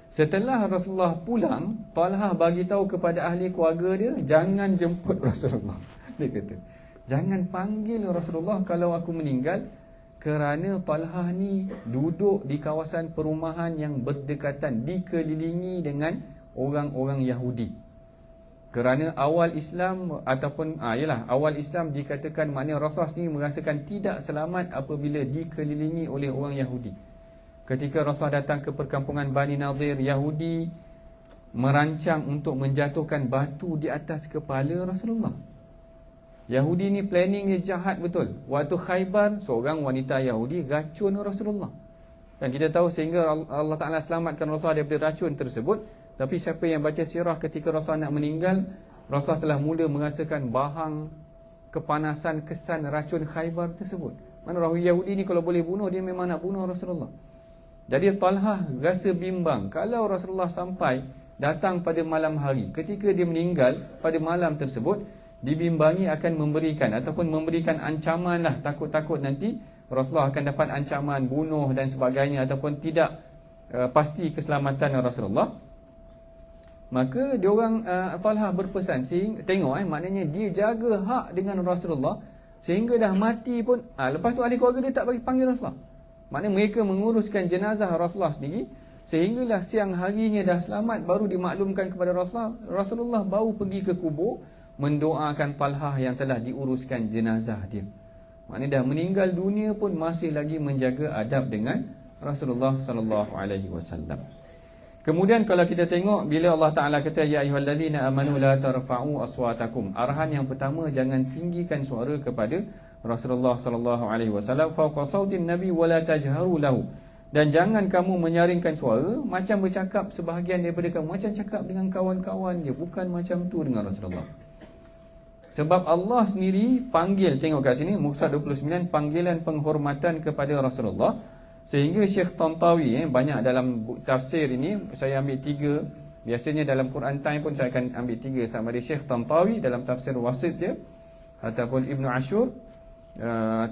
Setelah Rasulullah pulang, Talha bagi tahu kepada ahli keluarga dia, jangan jemput Rasulullah. Dia kata, jangan panggil Rasulullah kalau aku meninggal, kerana Talha ni duduk di kawasan perumahan yang berdekatan, dikelilingi dengan orang-orang Yahudi. Kerana awal Islam ataupun awal Islam dikatakan maknanya Rasulullah ni merasakan tidak selamat apabila dikelilingi oleh orang Yahudi. Ketika Rasulullah datang ke perkampungan Bani Nadir, Yahudi merancang untuk menjatuhkan batu di atas kepala Rasulullah. Yahudi ni planning dia jahat betul. Waktu Khaybar, seorang wanita Yahudi racun Rasulullah. Dan kita tahu sehingga Allah Ta'ala selamatkan Rasulullah daripada racun tersebut. Tapi siapa yang baca sirah ketika Rasulullah nak meninggal, Rasulullah telah mula merasakan bahang kepanasan kesan racun Khaybar tersebut. Mana orang Yahudi ni kalau boleh bunuh, dia memang nak bunuh Rasulullah. Jadi Talha rasa bimbang, kalau Rasulullah sampai datang pada malam hari, ketika dia meninggal pada malam tersebut, dibimbangi akan memberikan ataupun memberikan ancaman lah, takut-takut nanti Rasulullah akan dapat ancaman bunuh dan sebagainya, ataupun tidak pasti keselamatan Rasulullah. Maka diorang Talha berpesan, tengok maknanya dia jaga hak dengan Rasulullah sehingga dah mati pun. Lepas tu ahli keluarga dia tak bagi panggil Rasulullah. Maknanya mereka menguruskan jenazah Rasulullah sendiri, sehinggalah siang harinya dah selamat baru dimaklumkan kepada Rasulullah. Rasulullah baru pergi ke kubur mendoakan Talha yang telah diuruskan jenazah dia. Maknanya dah meninggal dunia pun masih lagi menjaga adab dengan Rasulullah sallallahu alaihi wasallam. Kemudian kalau kita tengok bila Allah Ta'ala kata ya ayyuhallazina amanu la tarfa'u aswatakum, arahan yang pertama, jangan tinggikan suara kepada Rasulullah sallallahu alaihi wasallam fawqa sautin nabi wala tajharu lahu, dan jangan kamu menyaringkan suara macam bercakap sebahagian daripada kamu, macam cakap dengan kawan-kawan dia, bukan macam tu dengan Rasulullah. Sebab Allah sendiri panggil, tengok kat sini muka 29, panggilan penghormatan kepada Rasulullah. Sehingga Syekh Tantawi, banyak dalam tafsir ini, saya ambil 3. Biasanya dalam Quran Time pun saya akan ambil 3, sama ada Syekh Tantawi dalam tafsir wasit dia, ataupun Ibn Ashur,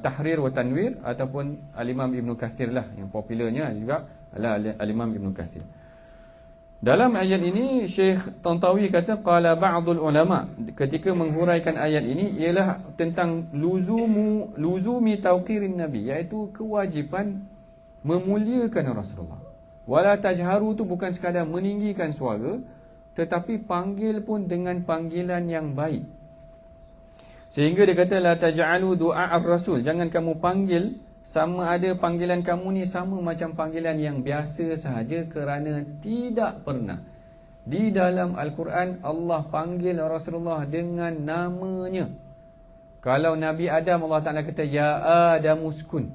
Tahrir wa Tanwir, ataupun Al-Imam Ibn Kathir lah, yang popularnya juga adalah Al-Imam Ibn Kathir. Dalam ayat ini Syekh Tantawi kata qala ba'dul ulama, ketika menghuraikan ayat ini ialah tentang luzumi tauqirin nabi, iaitu kewajipan memuliakan Rasulullah. Wala tajharu tu bukan sekadar meninggikan suara, tetapi panggil pun dengan panggilan yang baik. Sehingga dia kata la taj'alu du'a ar-rasul, jangan kamu panggil sama ada panggilan kamu ni sama macam panggilan yang biasa sahaja, kerana tidak pernah di dalam Al-Quran Allah panggil Rasulullah dengan namanya. Kalau Nabi Adam, Allah Ta'ala kata ya Adam uskun.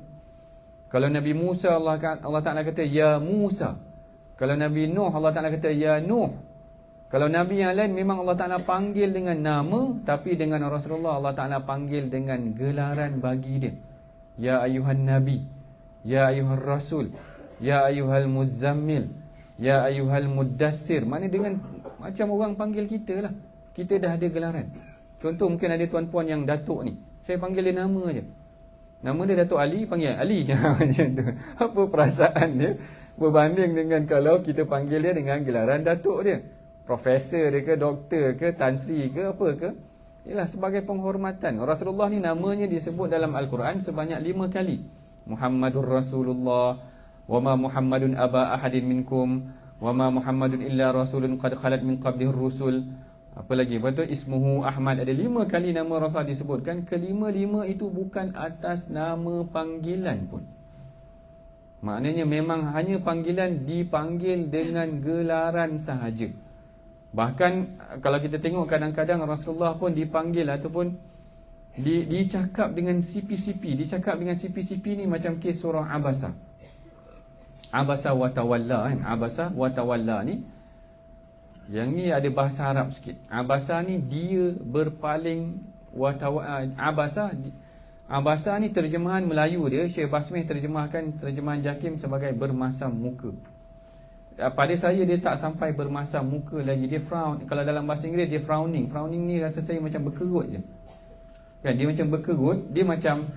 Kalau Nabi Musa, Allah Ta'ala kata ya Musa. Kalau Nabi Nuh, Allah Ta'ala kata ya Nuh. Kalau Nabi yang lain memang Allah Ta'ala panggil dengan nama, tapi dengan Rasulullah Allah Ta'ala panggil dengan gelaran bagi dia. Ya ayuhan Nabi, ya ayuhal Rasul, ya ayuhal Muzammil, ya ayuhal Muddathir. Mana dengan macam orang panggil kita lah. Kita dah ada gelaran. Contoh mungkin ada tuan-puan yang datuk ni, saya panggil dia nama je. Nama dia Datuk Ali, panggil Ali. Macam tu. Apa perasaan dia berbanding dengan kalau kita panggil dia dengan gelaran datuk dia, profesor dia ke, doktor ke, Tan Sri ke, apa ke. Ialah sebagai penghormatan. Rasulullah ni namanya disebut dalam Al-Quran sebanyak 5 kali. Muhammadur Rasulullah, wa ma Muhammadun aba ahadin minkum, wa ma Muhammadun illa rasulun qad khalat min qablihir rusul. Apa lagi? Betul, ismuhu Ahmad. Ada 5 kali nama Rasul disebutkan. Kelima-lima itu bukan atas nama panggilan pun. Maknanya memang hanya panggilan, dipanggil dengan gelaran sahaja. Bahkan kalau kita tengok kadang-kadang Rasulullah pun dipanggil ataupun dicakap dengan CP-CP. Dicakap dengan CP-CP ni macam kes surah Abasa. Abasa wa tawalla kan. Abasa wa tawalla ni, yang ni ada bahasa Arab sikit. Abasa ni dia berpaling wa tawalla. Abasa ni terjemahan Melayu dia, Syekh Basmih terjemahkan terjemahan Jakim sebagai bermasam muka. Pada saya dia tak sampai bermasam muka lagi, dia frown. Kalau dalam bahasa Inggeris dia frowning. Frowning ni rasa saya macam berkerut je kan, dia macam berkerut. Dia macam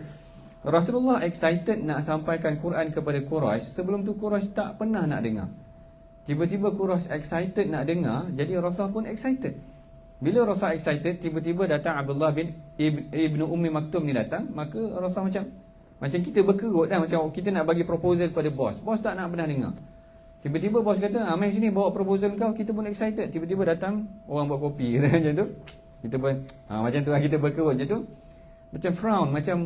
Rasulullah excited nak sampaikan Quran kepada Quraisy. Sebelum tu Quraisy tak pernah nak dengar. Tiba-tiba Quraisy excited nak dengar, jadi Rasul pun excited. Bila Rasul excited, tiba-tiba datang Abdullah bin Ibnu Ummi Maktum ni datang. Maka Rasul macam kita berkerut dah, macam kita nak bagi proposal pada bos. Bos tak nak pernah dengar. Tiba-tiba bos kata, mai sini bawa proposal kau. Kita pun excited. Tiba-tiba datang orang buat kopi macam tu. Kita pun macam tu lah, kita berkerut macam tu. Macam frown, macam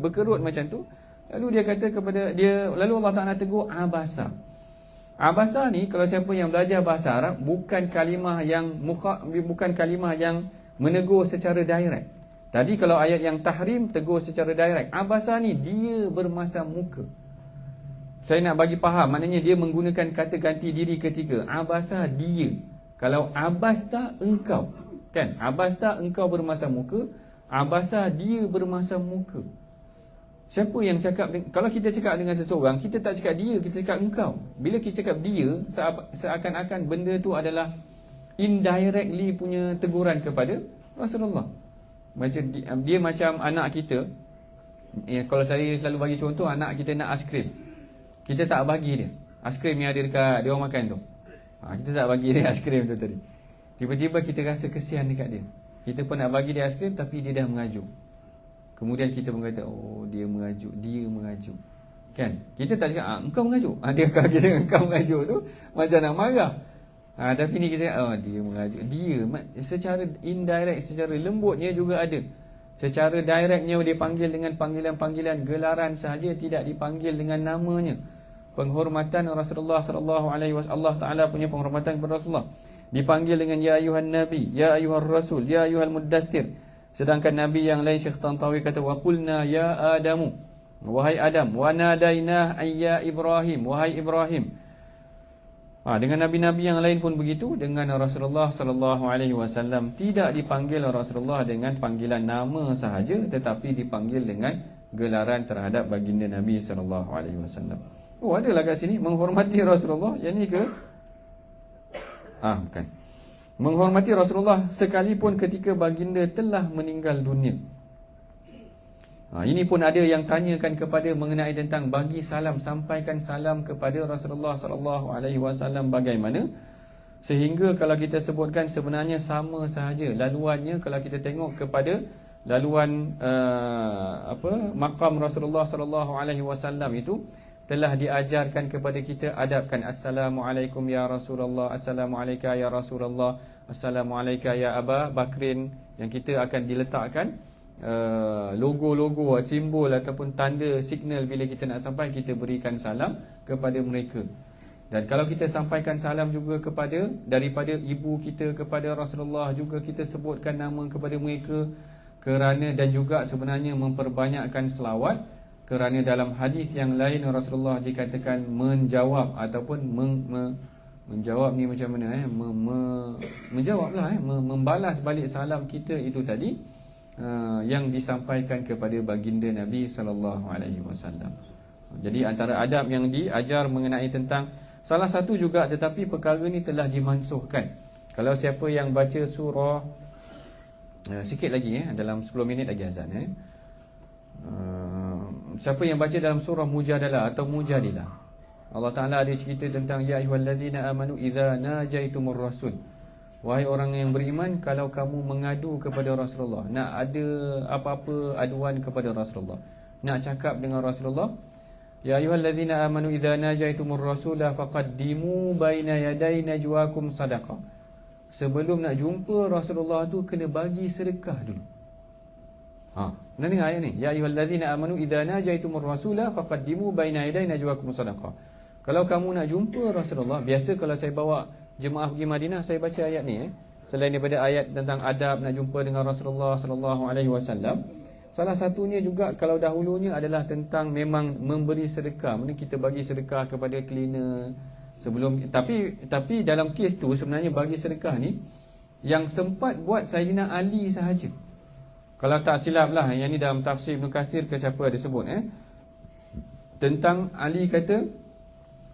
berkerut macam tu. Lalu dia kata kepada dia, lalu Allah Ta'ala tegur Abasa. Abasa ni kalau siapa yang belajar bahasa Arab, bukan kalimah yang menegur secara direct. Tadi kalau ayat yang tahrim tegur secara direct. Abasa ni dia bermasam muka. Saya nak bagi faham, maknanya dia menggunakan kata ganti diri ketiga. Abasa dia. Kalau abasta engkau, kan? Abasta engkau bermasam muka, abasa dia bermasam muka. Siapa yang cakap? Kalau kita cakap dengan seseorang, kita tak cakap dia, kita cakap engkau. Bila kita cakap dia, seakan-akan benda tu adalah indirectly punya teguran kepada Rasulullah. Macam dia macam anak kita. Kalau saya selalu bagi contoh, anak kita nak aiskrim, kita tak bagi dia aiskrim yang ada dekat dia orang makan tu. Kita tak bagi dia aiskrim tu tadi. Tiba-tiba kita rasa kesian dekat dia. Kita pun nak bagi dia aiskrim, tapi dia dah mengajuk. Kemudian kita pun kata, oh dia mengajuk. Kan? Kita tak cakap, engkau mengajuk. Dia kalau kita engkau mengajuk tu macam nak marah. Tapi ni kita cakap, dia mengajuk. Dia secara indirect, secara lembutnya juga ada. Secara directnya dia panggil dengan panggilan-panggilan gelaran sahaja, tidak dipanggil dengan namanya. Penghormatan Rasulullah sallallahu alaihi wasallam, Allah Taala punya penghormatan kepada Rasulullah dipanggil dengan ya ayuhan nabi, ya ayuhar rasul, ya ayuhal muddathir. Sedangkan nabi yang lain Syekh Tantawi kata wa qulna ya adamu, wahai Adam, wa nadainah ayya Ibrahim, wahai Ibrahim. Dengan nabi-nabi yang lain pun begitu. Dengan Rasulullah sallallahu alaihi wasallam tidak dipanggil Rasulullah dengan panggilan nama sahaja, tetapi dipanggil dengan gelaran terhadap baginda Nabi sallallahu alaihi wasallam. Adalah kat sini menghormati Rasulullah. Yang ni ke? Bukan. Menghormati Rasulullah sekalipun ketika baginda telah meninggal dunia. Ini pun ada yang tanyakan kepada mengenai tentang bagi salam, sampaikan salam kepada Rasulullah sallallahu alaihi wasallam bagaimana? Sehingga kalau kita sebutkan sebenarnya sama sahaja laluannya. Kalau kita tengok kepada laluan maqam Rasulullah sallallahu alaihi wasallam itu, telah diajarkan kepada kita adabkan. Assalamualaikum ya Rasulullah, Assalamualaikum ya Rasulullah, Assalamualaikum ya Aba Bakrin, yang kita akan diletakkan logo-logo, simbol ataupun tanda signal bila kita nak sampai, kita berikan salam kepada mereka. Dan kalau kita sampaikan salam juga kepada daripada ibu kita kepada Rasulullah, juga kita sebutkan nama kepada mereka, kerana dan juga sebenarnya memperbanyakkan selawat, kerana dalam hadis yang lain Rasulullah dikatakan menjawab ataupun menjawab ni macam mana menjawablah membalas balik salam kita itu tadi yang disampaikan kepada baginda Nabi sallallahu alaihi wasallam. Jadi antara adab yang diajar mengenai tentang salah satu juga, tetapi perkara ni telah dimansuhkan. Kalau siapa yang baca surah sikit lagi dalam 10 minit lagi azan siapa yang baca dalam surah Mujadalah atau Mujadilah, Allah Ta'ala ada cerita tentang ya ayyuhallazina amanu idza najaitumur rasul, wahai orang yang beriman, kalau kamu mengadu kepada Rasulullah, nak ada apa-apa aduan kepada Rasulullah, nak cakap dengan Rasulullah, ya ayyuhallazina amanu idza najaitumur rasula faqaddimu baina yaday najwakum sadaqah, sebelum nak jumpa Rasulullah tu kena bagi sedekah dulu. Pernah dengar ayat ni? Ya ayyuhallazina amanu idza najaitumur rasula faqaddimu baina yaday najwakum sadaqah. Kalau kamu nak jumpa Rasulullah, biasa kalau saya bawa jemaah pergi Madinah, saya baca ayat ni selain daripada ayat tentang adab nak jumpa dengan Rasulullah sallallahu alaihi wasallam, salah satunya juga kalau dahulunya adalah tentang memang memberi sedekah. Mana kita bagi sedekah kepada cleaner sebelum, tapi dalam kes tu sebenarnya bagi sedekah ni yang sempat buat Sayyidina Ali sahaja. Kalau tak silap lah, yang ni dalam tafsir Ibn Katsir ke siapa ada sebut tentang Ali kata,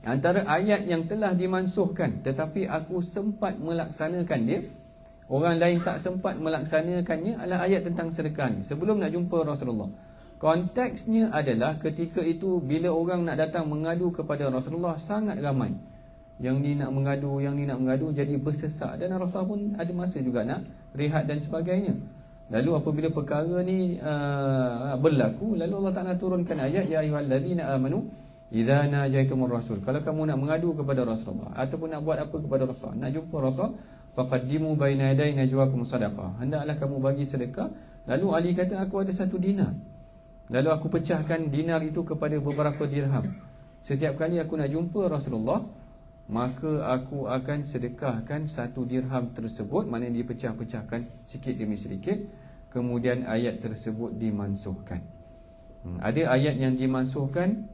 antara ayat yang telah dimansuhkan tetapi aku sempat melaksanakan dia, orang lain tak sempat melaksanakannya, adalah ayat tentang sedekah ni sebelum nak jumpa Rasulullah. Konteksnya adalah ketika itu bila orang nak datang mengadu kepada Rasulullah sangat ramai, yang ni nak mengadu, yang ni nak mengadu, jadi bersesak, dan Rasulullah pun ada masa juga nak rehat dan sebagainya. Lalu apabila perkara ni berlaku, lalu Allah Ta'ala turunkan ayat ya ayyuhallazina amanu idza najaitumur rasul, kalau kamu nak mengadu kepada Rasulullah ataupun nak buat apa kepada Rasulullah, nak jumpa Rasul, faqaddimu baina yaday najwakum sadaqah, hendaklah kamu bagi sedekah. Lalu Ali kata, aku ada 1 dinar, lalu aku pecahkan dinar itu kepada beberapa dirham. Setiap kali aku nak jumpa Rasulullah, maka aku akan sedekahkan 1 dirham tersebut, maknanya dipecah-pecahkan sikit demi sedikit. Kemudian ayat tersebut dimansuhkan. Ada ayat yang dimansuhkan,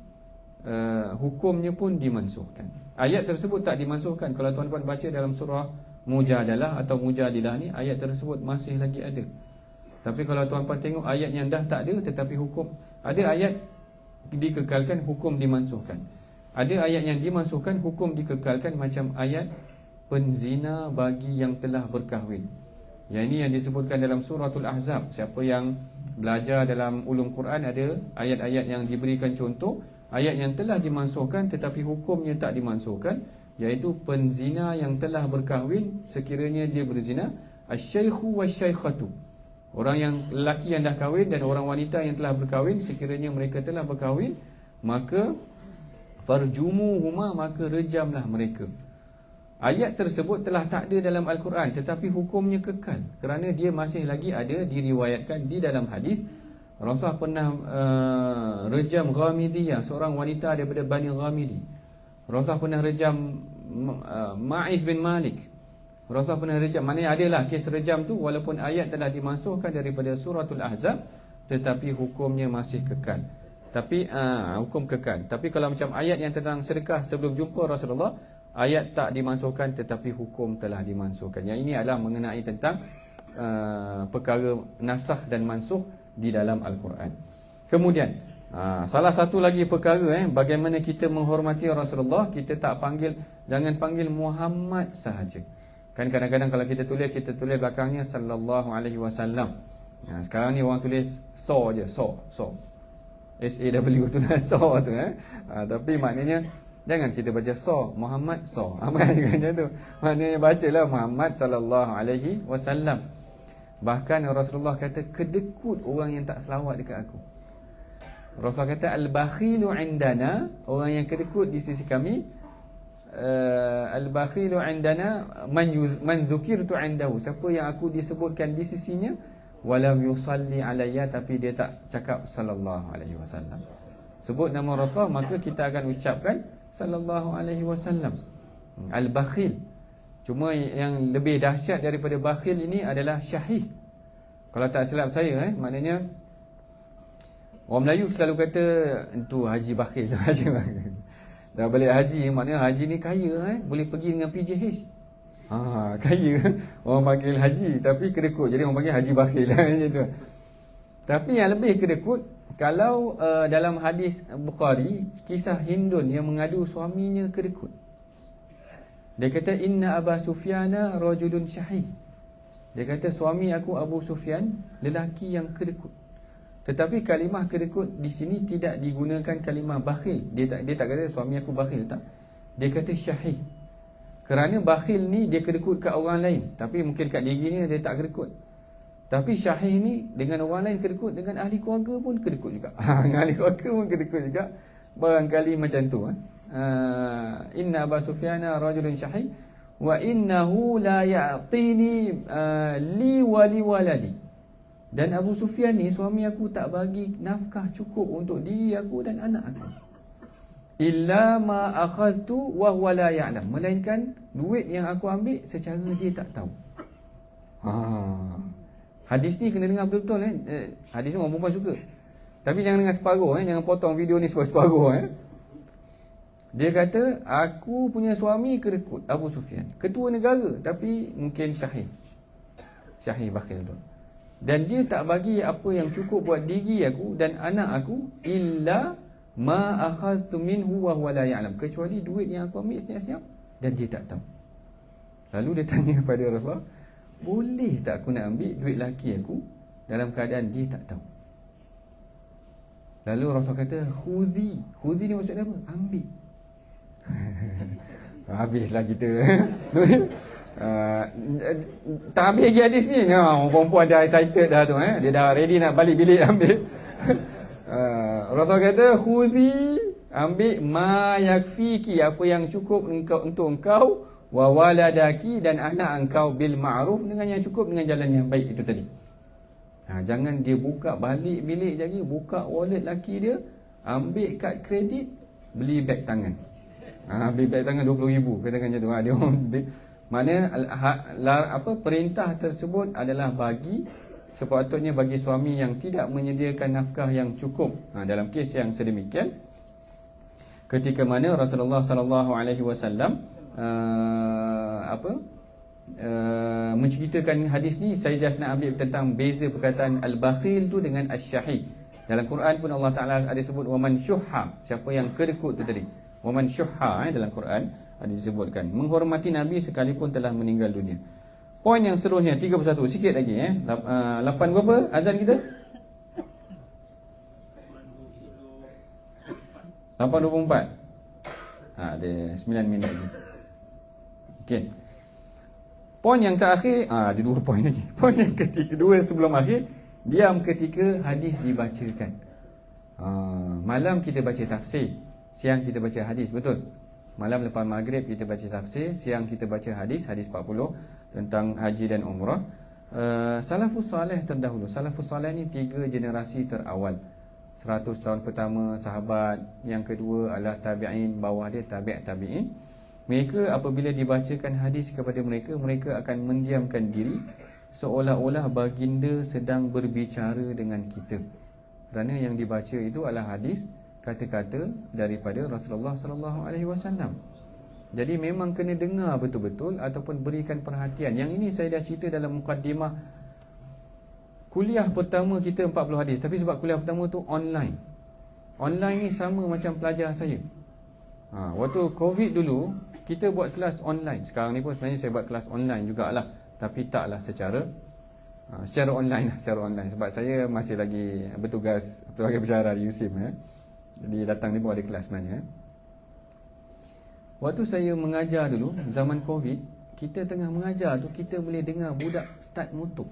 hukumnya pun dimansuhkan. Ayat tersebut tak dimansuhkan. Kalau tuan-tuan baca dalam surah Mujadalah atau Mujadilah ni, ayat tersebut masih lagi ada. Tapi kalau tuan-tuan tengok ayat yang dah tak ada tetapi hukum, ada ayat dikekalkan, hukum dimansuhkan. Ada ayat yang dimansuhkan, hukum dikekalkan, macam ayat penzina bagi yang telah berkahwin. Yang ini yang disebutkan dalam suratul Ahzab. Siapa yang belajar dalam ulum Quran, ada ayat-ayat yang diberikan contoh, ayat yang telah dimansuhkan tetapi hukumnya tak dimansuhkan, iaitu penzina yang telah berkahwin sekiranya dia berzina, asy-syaikhu wasy-syaikhatu, orang yang lelaki yang dah kahwin dan orang wanita yang telah berkahwin, sekiranya mereka telah berkahwin, maka farjumuhuma, maka rejamlah mereka. Ayat tersebut telah tak ada dalam Al-Quran tetapi hukumnya kekal, kerana dia masih lagi ada, diriwayatkan di dalam hadis. Rasulullah pernah rejam Ghamidiyah, seorang wanita daripada Bani Ghamidi. Rasulullah pernah rejam Ma'iz bin Malik. Rasulullah pernah rejam, maknanya adalah kes rejam tu, walaupun ayat telah dimasukkan daripada suratul Ahzab tetapi hukumnya masih kekal. Tapi hukum kekal. Tapi kalau macam ayat yang tentang sedekah sebelum jumpa Rasulullah, ayat tak dimansuhkan tetapi hukum telah dimansuhkan. Yang ini adalah mengenai tentang perkara nasakh dan mansuh di dalam Al-Quran. Kemudian salah satu lagi perkara bagaimana kita menghormati Rasulullah, kita tak panggil, jangan panggil Muhammad sahaja. Kan kadang-kadang kalau kita tulis belakangnya sallallahu alaihi wasallam. Sekarang ni orang tulis so je, so SAW tu lah, so tu tapi maknanya jangan kita baca so, Muhammad so. Apa macam tu? Maknanya bacalah Muhammad sallallahu alaihi wasallam. Bahkan Rasulullah kata, kedekut orang yang tak selawat dekat aku. Rasulullah kata al-bakhilu indana, orang yang kedekut di sisi kami, al-bakhilu indana man dzukirtu indahu, siapa yang aku disebutkan di sisinya, walam yusalli alayya, tapi dia tak cakap sallallahu alaihi wasallam. Sebut nama Rasulullah, maka kita akan ucapkan sallallahu alaihi wasallam. Al-bakhil. Cuma yang lebih dahsyat daripada bakhil ini adalah syahih. Kalau tak silap saya, maknanya orang Melayu selalu kata itu haji bakhil, haji bakhil. Dah balik haji, maknanya haji ni kaya, boleh pergi dengan PJH. Kaya. Orang panggil haji tapi kedekut, jadi orang panggil haji bakhil macam tu. Tapi yang lebih kedekut, kalau dalam hadis Bukhari, kisah Hindun yang mengadu suaminya kedekut. Dia kata inna Aba Sufyana rajulun syahih. Dia kata suami aku Abu Sufyan lelaki yang kedekut. Tetapi kalimah kedekut di sini tidak digunakan kalimah bakhil. Dia tak kata suami aku bakhil, tak. Dia kata syahih. Kerana bakhil ni dia kedekut kat orang lain, tapi mungkin kat dirinya dia tak kedekut. Tapi syahih ni dengan orang lain kedekut, dengan ahli keluarga pun kedekut juga. Dengan ahli keluarga pun kedekut juga. Barangkali macam tu. Inna Aba Sufyana rajulun syahih wa innahu la ya'tini li wa li waladi. Dan Abu Sufyan ni suami aku tak bagi nafkah cukup untuk diri aku dan anak aku. Illa ma akhadtu wa huwa la ya'lam, melainkan duit yang aku ambil secara dia tak tahu. Hadis ni kena dengar betul-betul. Hadis ni orang perempuan suka. Tapi jangan dengar separuh, jangan potong video ni separuh. Dia kata aku punya suami kedekut Abu Sufyan, ketua negara, tapi mungkin syahih bakhil tu. Dan dia tak bagi apa yang cukup buat diri aku dan anak aku, illa ma akhadtu minhu wa huwa la ya'lam, kecuali duit yang aku ambil senyap-senyap dan dia tak tahu. Lalu dia tanya kepada Rasulullah, boleh tak aku nak ambil duit laki aku dalam keadaan dia tak tahu? Lalu Rasulullah kata khudhi ni maksudnya apa? Ambil. Habislah kita. Tak ambil lagi hadis ni. Perempuan dah excited dah tu. Dia dah ready nak balik bilik ambil. Rasul kata khudhi, ambil ma yakfiki, apa yang cukup untuk engkau, wa waladaki, dan anak engkau, bil ma'ruf, dengan yang cukup, dengan jalan yang baik itu tadi. Jangan dia buka balik bilik lagi, buka wallet laki dia, ambil kad kredit, beli beg tangan. Beli beg tangan 20,000, katakan macam tu. Dia maknanya perintah tersebut adalah bagi, sepatutnya bagi suami yang tidak menyediakan nafkah yang cukup. Dalam kes yang sedemikian, ketika mana Rasulullah sallallahu alaihi wasallam menceritakan hadis ni, saya just nak ambil tentang beza perkataan al-bakhil tu dengan asy-syahih. Dalam Quran pun Allah Taala ada sebut waman syuhha, siapa yang kedekut tu tadi. Waman syuhha dalam Quran ada disebutkan. Menghormati Nabi sekalipun telah meninggal dunia. Poin yang seterusnya 31, sikit lagi 8 berapa azan kita? 8.24. Ada 9 minit lagi. Okey. Poin yang terakhir, ada 2 poin lagi. Poin yang kedua sebelum akhir, diam ketika hadis dibacakan. Malam kita baca tafsir, siang kita baca hadis, betul? Malam lepas maghrib kita baca tafsir, siang kita baca hadis 40 tentang haji dan umrah. Salafus salih terdahulu. Salafus salih ni 3 generasi terawal. 100 tahun pertama sahabat, yang kedua adalah tabi'in, bawah dia tabi'in. Mereka apabila dibacakan hadis kepada mereka, mereka akan mendiamkan diri seolah-olah baginda sedang berbicara dengan kita. Kerana yang dibaca itu adalah hadis, kata-kata daripada Rasulullah sallallahu alaihi wasallam. Jadi memang kena dengar betul-betul ataupun berikan perhatian. Yang ini saya dah cerita dalam mukaddimah kuliah pertama kita 40 hadis, tapi sebab kuliah pertama tu online. Online ni sama macam pelajar saya. Waktu Covid dulu kita buat kelas online. Sekarang ni pun sebenarnya saya buat kelas online jugalah, tapi taklah secara online, secara online sebab saya masih lagi bertugas sebagai pensyarah di USIM Jadi datang ni pun ada kelas sebenarnya. Waktu saya mengajar dulu, zaman Covid, kita tengah mengajar tu, kita boleh dengar budak start motor.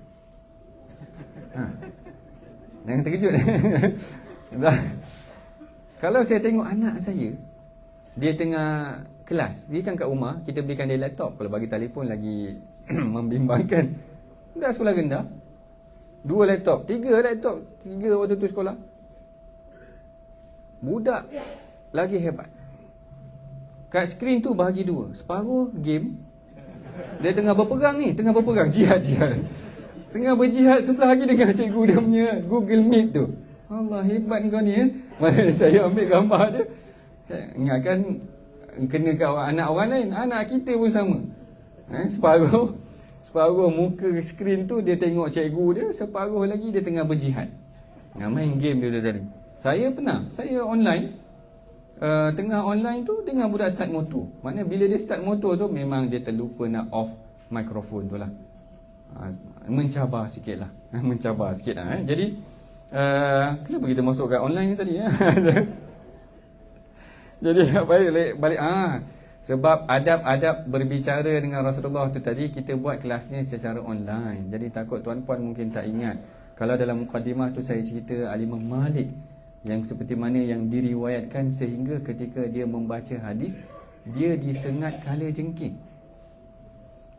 Jangan terkejut. Kalau saya tengok anak saya, dia tengah kelas, dia kan kat rumah, kita belikan dia laptop. Kalau bagi telefon lagi membimbangkan. Dah sekolah rendah, 2 laptop, 3 laptop, 3 waktu tu sekolah. Budak lagi hebat. Kat skrin tu bahagi 2, separuh game. Dia tengah berperang ni, tengah berperang, jihad. Tengah berjihad, sebelah lagi dengan cikgu dia punya Google Meet tu. Allah, hebat kau ni kan. Mana saya ambil gambar dia, ingatkan kena kat anak orang lain, anak kita pun sama. Separuh muka skrin tu dia tengok cikgu dia, separuh lagi dia tengah berjihad. Main game dia tadi. Saya pernah, saya online, tengah online tu dengan budak start motor. Maknanya bila dia start motor tu memang dia terlupa nak off mikrofon tu lah. Mencabar sikit lah. Jadi kenapa kita masuk kat online ni tadi ya? Jadi balik sebab adab-adab berbicara dengan Rasulullah tu tadi, kita buat kelasnya secara online. Jadi takut tuan-puan mungkin tak ingat, kalau dalam mukadimah tu saya cerita Al-Imam Malik yang seperti mana yang diriwayatkan sehingga ketika dia membaca hadis, dia disengat kala jengking.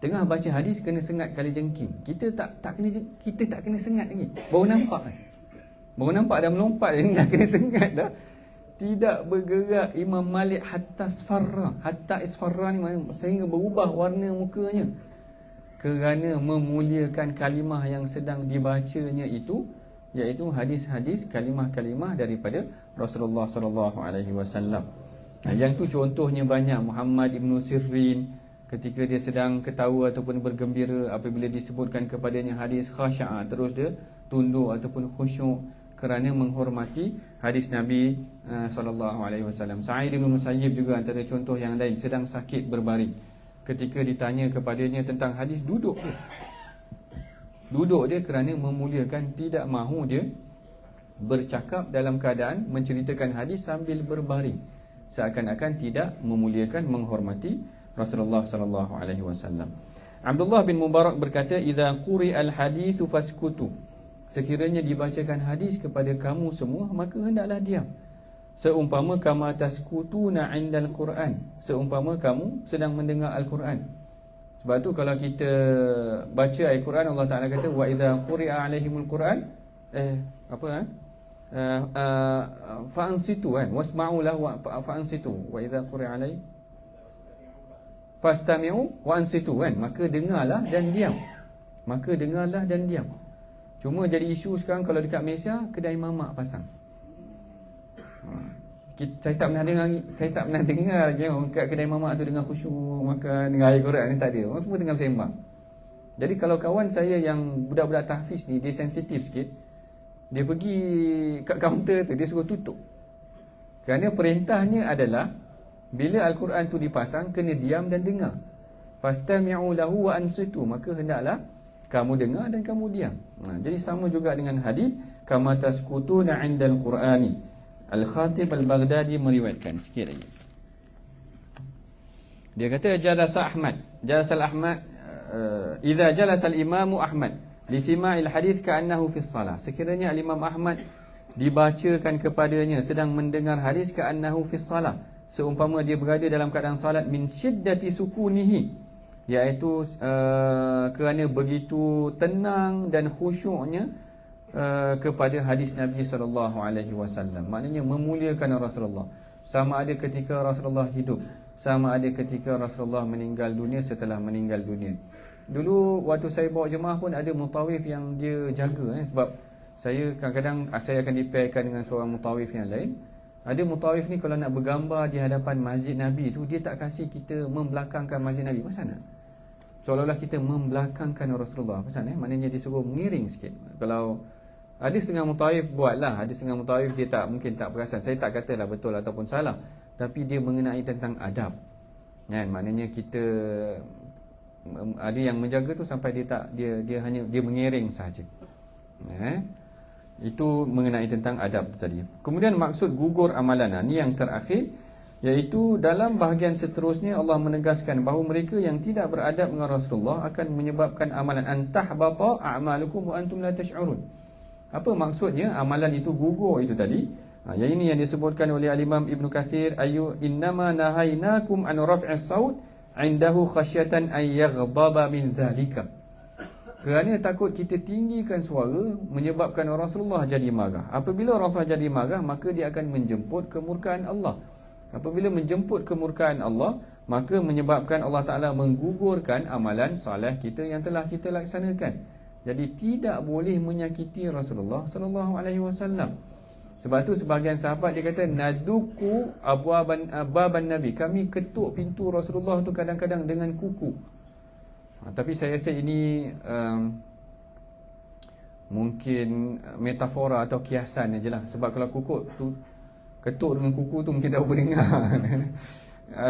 Tengah baca hadis kena sengat kala jengking. Kita tak kena sengat lagi. Baru nampak dah melompat dah kena sengat dah. Tidak bergerak Imam Malik hatta isfarra ni sehingga berubah warna mukanya, kerana memuliakan kalimah yang sedang dibacanya itu, iaitu hadis-hadis kalimah-kalimah daripada Rasulullah sallallahu alaihi wasallam. Yang tu contohnya banyak. Muhammad ibn Sirin, ketika dia sedang ketawa ataupun bergembira, apabila disebutkan kepadanya hadis khasya'a, terus dia tunduk ataupun khusyuk kerana menghormati hadis Nabi sallallahu alaihi wasallam. Sa'id bin Musayyib juga antara contoh yang lain, sedang sakit berbaring. Ketika ditanya kepadanya tentang hadis, duduk dia kerana memuliakan, tidak mahu dia bercakap dalam keadaan menceritakan hadis sambil berbaring, seakan-akan tidak memuliakan, menghormati Rasulullah sallallahu alaihi wasallam. Abdullah bin Mubarak berkata, "Idza quri'al haditsu faskutu." Sekiranya dibacakan hadis kepada kamu semua, maka hendaklah diam. Seumpama kama taskutuna 'indal Quran, seumpama kamu sedang mendengar Al-Quran. Sebab tu kalau kita baca Al-Quran, Allah Taala kata wa idza quri'a 'alaihimul Quran fa'ansitu wasma'u lahu fa'ansitu wa idza quri'a 'alaihim fastami'u wa ansitu maka dengarlah dan diam. Cuma jadi isu sekarang kalau dekat Malaysia, kedai mamak pasang. Saya tak pernah dengar lagi orang kat kedai mamak tu dengan khusyuk makan dengan air Quran ni, tak ada. Orang semua tengah sembang. Jadi kalau kawan saya yang budak-budak tahfiz ni, dia sensitif sikit, dia pergi kat kaunter tu, dia suruh tutup. Kerana perintahnya adalah bila Al-Quran tu dipasang, kena diam dan dengar. Fastami'u lahu wa ansitu, maka hendaklah kamu dengar dan kamu diam. Jadi sama juga dengan hadis kama taskutuna 'indal Qur'ani. Al-Khatib Al-Baghdadi meriwayatkan sikit lagi. Dia kata jalasa Ahmad idza jalasa al-Imam Ahmad li sima'il hadis ka'annahu fi shalah. Sekiranya Al-Imam Ahmad dibacakan kepadanya sedang mendengar hadis ka'annahu fi shalah, seumpama dia berada dalam keadaan salat, min syiddati sukunihi, iaitu kerana begitu tenang dan khusyuknya kepada hadis Nabi sallallahu alaihi wasallam. Maknanya memuliakan Rasulullah, sama ada ketika Rasulullah hidup, sama ada ketika Rasulullah meninggal dunia, setelah meninggal dunia. Dulu waktu saya bawa jemaah pun ada mutawif yang dia jaga sebab saya kadang-kadang saya akan dipairkan dengan seorang mutawif yang lain. Ada mutawif ni kalau nak bergambar di hadapan Masjid Nabi tu, dia tak kasih kita membelakangkan Masjid Nabi. Macam mana? Seolah-olah kita membelakangkan Rasulullah. Macam mana? Maknanya dia suruh mengiring sikit. Kalau ada setengah mutawif buatlah, ada setengah mutawif dia mungkin tak perasan. Saya tak katalah betul ataupun salah, tapi dia mengenai tentang adab. Maknanya kita ada yang menjaga tu sampai dia hanya mengiring saja. Itu mengenai tentang adab tadi. Kemudian maksud gugur amalan, ni yang terakhir, iaitu dalam bahagian seterusnya Allah menegaskan bahawa mereka yang tidak beradab dengan Rasulullah akan menyebabkan amalan antahbata a'malukum wa antum la tash'urun. Apa maksudnya amalan itu gugur itu tadi? Yang ini yang disebutkan oleh Al-Imam Ibn Kathir, innama nahainakum an raf'is saut indahu khasyatan an yaghdaba min dhalika. Kerana takut kita tinggikan suara menyebabkan Rasulullah jadi marah. Apabila Rasulullah jadi marah, maka dia akan menjemput kemurkaan Allah. Apabila menjemput kemurkaan Allah, maka menyebabkan Allah Ta'ala menggugurkan amalan soleh kita yang telah kita laksanakan. Jadi tidak boleh menyakiti Rasulullah sallallahu alaihi wasallam. Sebab tu sebahagian sahabat dia kata naduku abwaban nabi, kami ketuk pintu Rasulullah tu kadang-kadang dengan kuku. Tapi saya rasa ini mungkin metafora atau kiasan ajalah. Sebab kalau ketuk dengan kuku tu mungkin tak boleh dengar.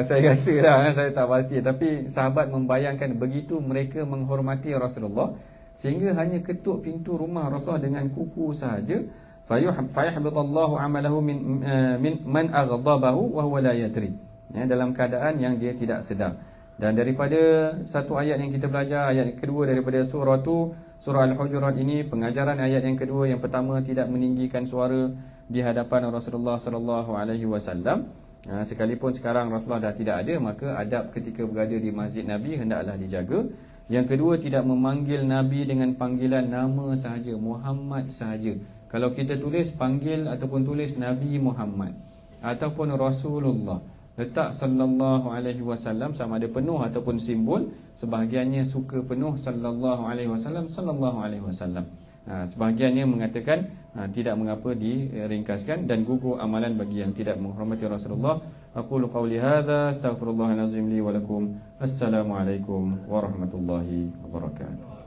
Saya rasa lah, saya tak pasti. Tapi sahabat membayangkan begitu mereka menghormati Rasulullah, sehingga hanya ketuk pintu rumah Rasulullah dengan kuku sahaja, fayahbitallahu amalahu min man aghdabahu wa huwa la yadri. Dalam keadaan yang dia tidak sedar. Dan daripada satu ayat yang kita belajar, ayat kedua daripada surah Al-Hujurat ini, pengajaran ayat yang kedua, yang pertama, tidak meninggikan suara di hadapan Rasulullah sallallahu alaihi wasallam. Sekalipun sekarang Rasulullah dah tidak ada, maka adab ketika berada di masjid Nabi hendaklah dijaga. Yang kedua, tidak memanggil Nabi dengan panggilan nama sahaja, Muhammad sahaja. Kalau kita tulis panggil ataupun tulis Nabi Muhammad ataupun Rasulullah, letak sallallahu alaihi wasallam, sama ada penuh ataupun simbol. Sebahagiannya suka penuh sallallahu alaihi wasallam, sallallahu alaihi wasallam. Sebahagiannya mengatakan tidak mengapa diringkaskan, dan gugur amalan bagi yang tidak menghormati Rasulullah. Aqulu qawli hadza, astaghfirullahalazim li wa lakum. Assalamualaikum warahmatullahi wabarakatuh.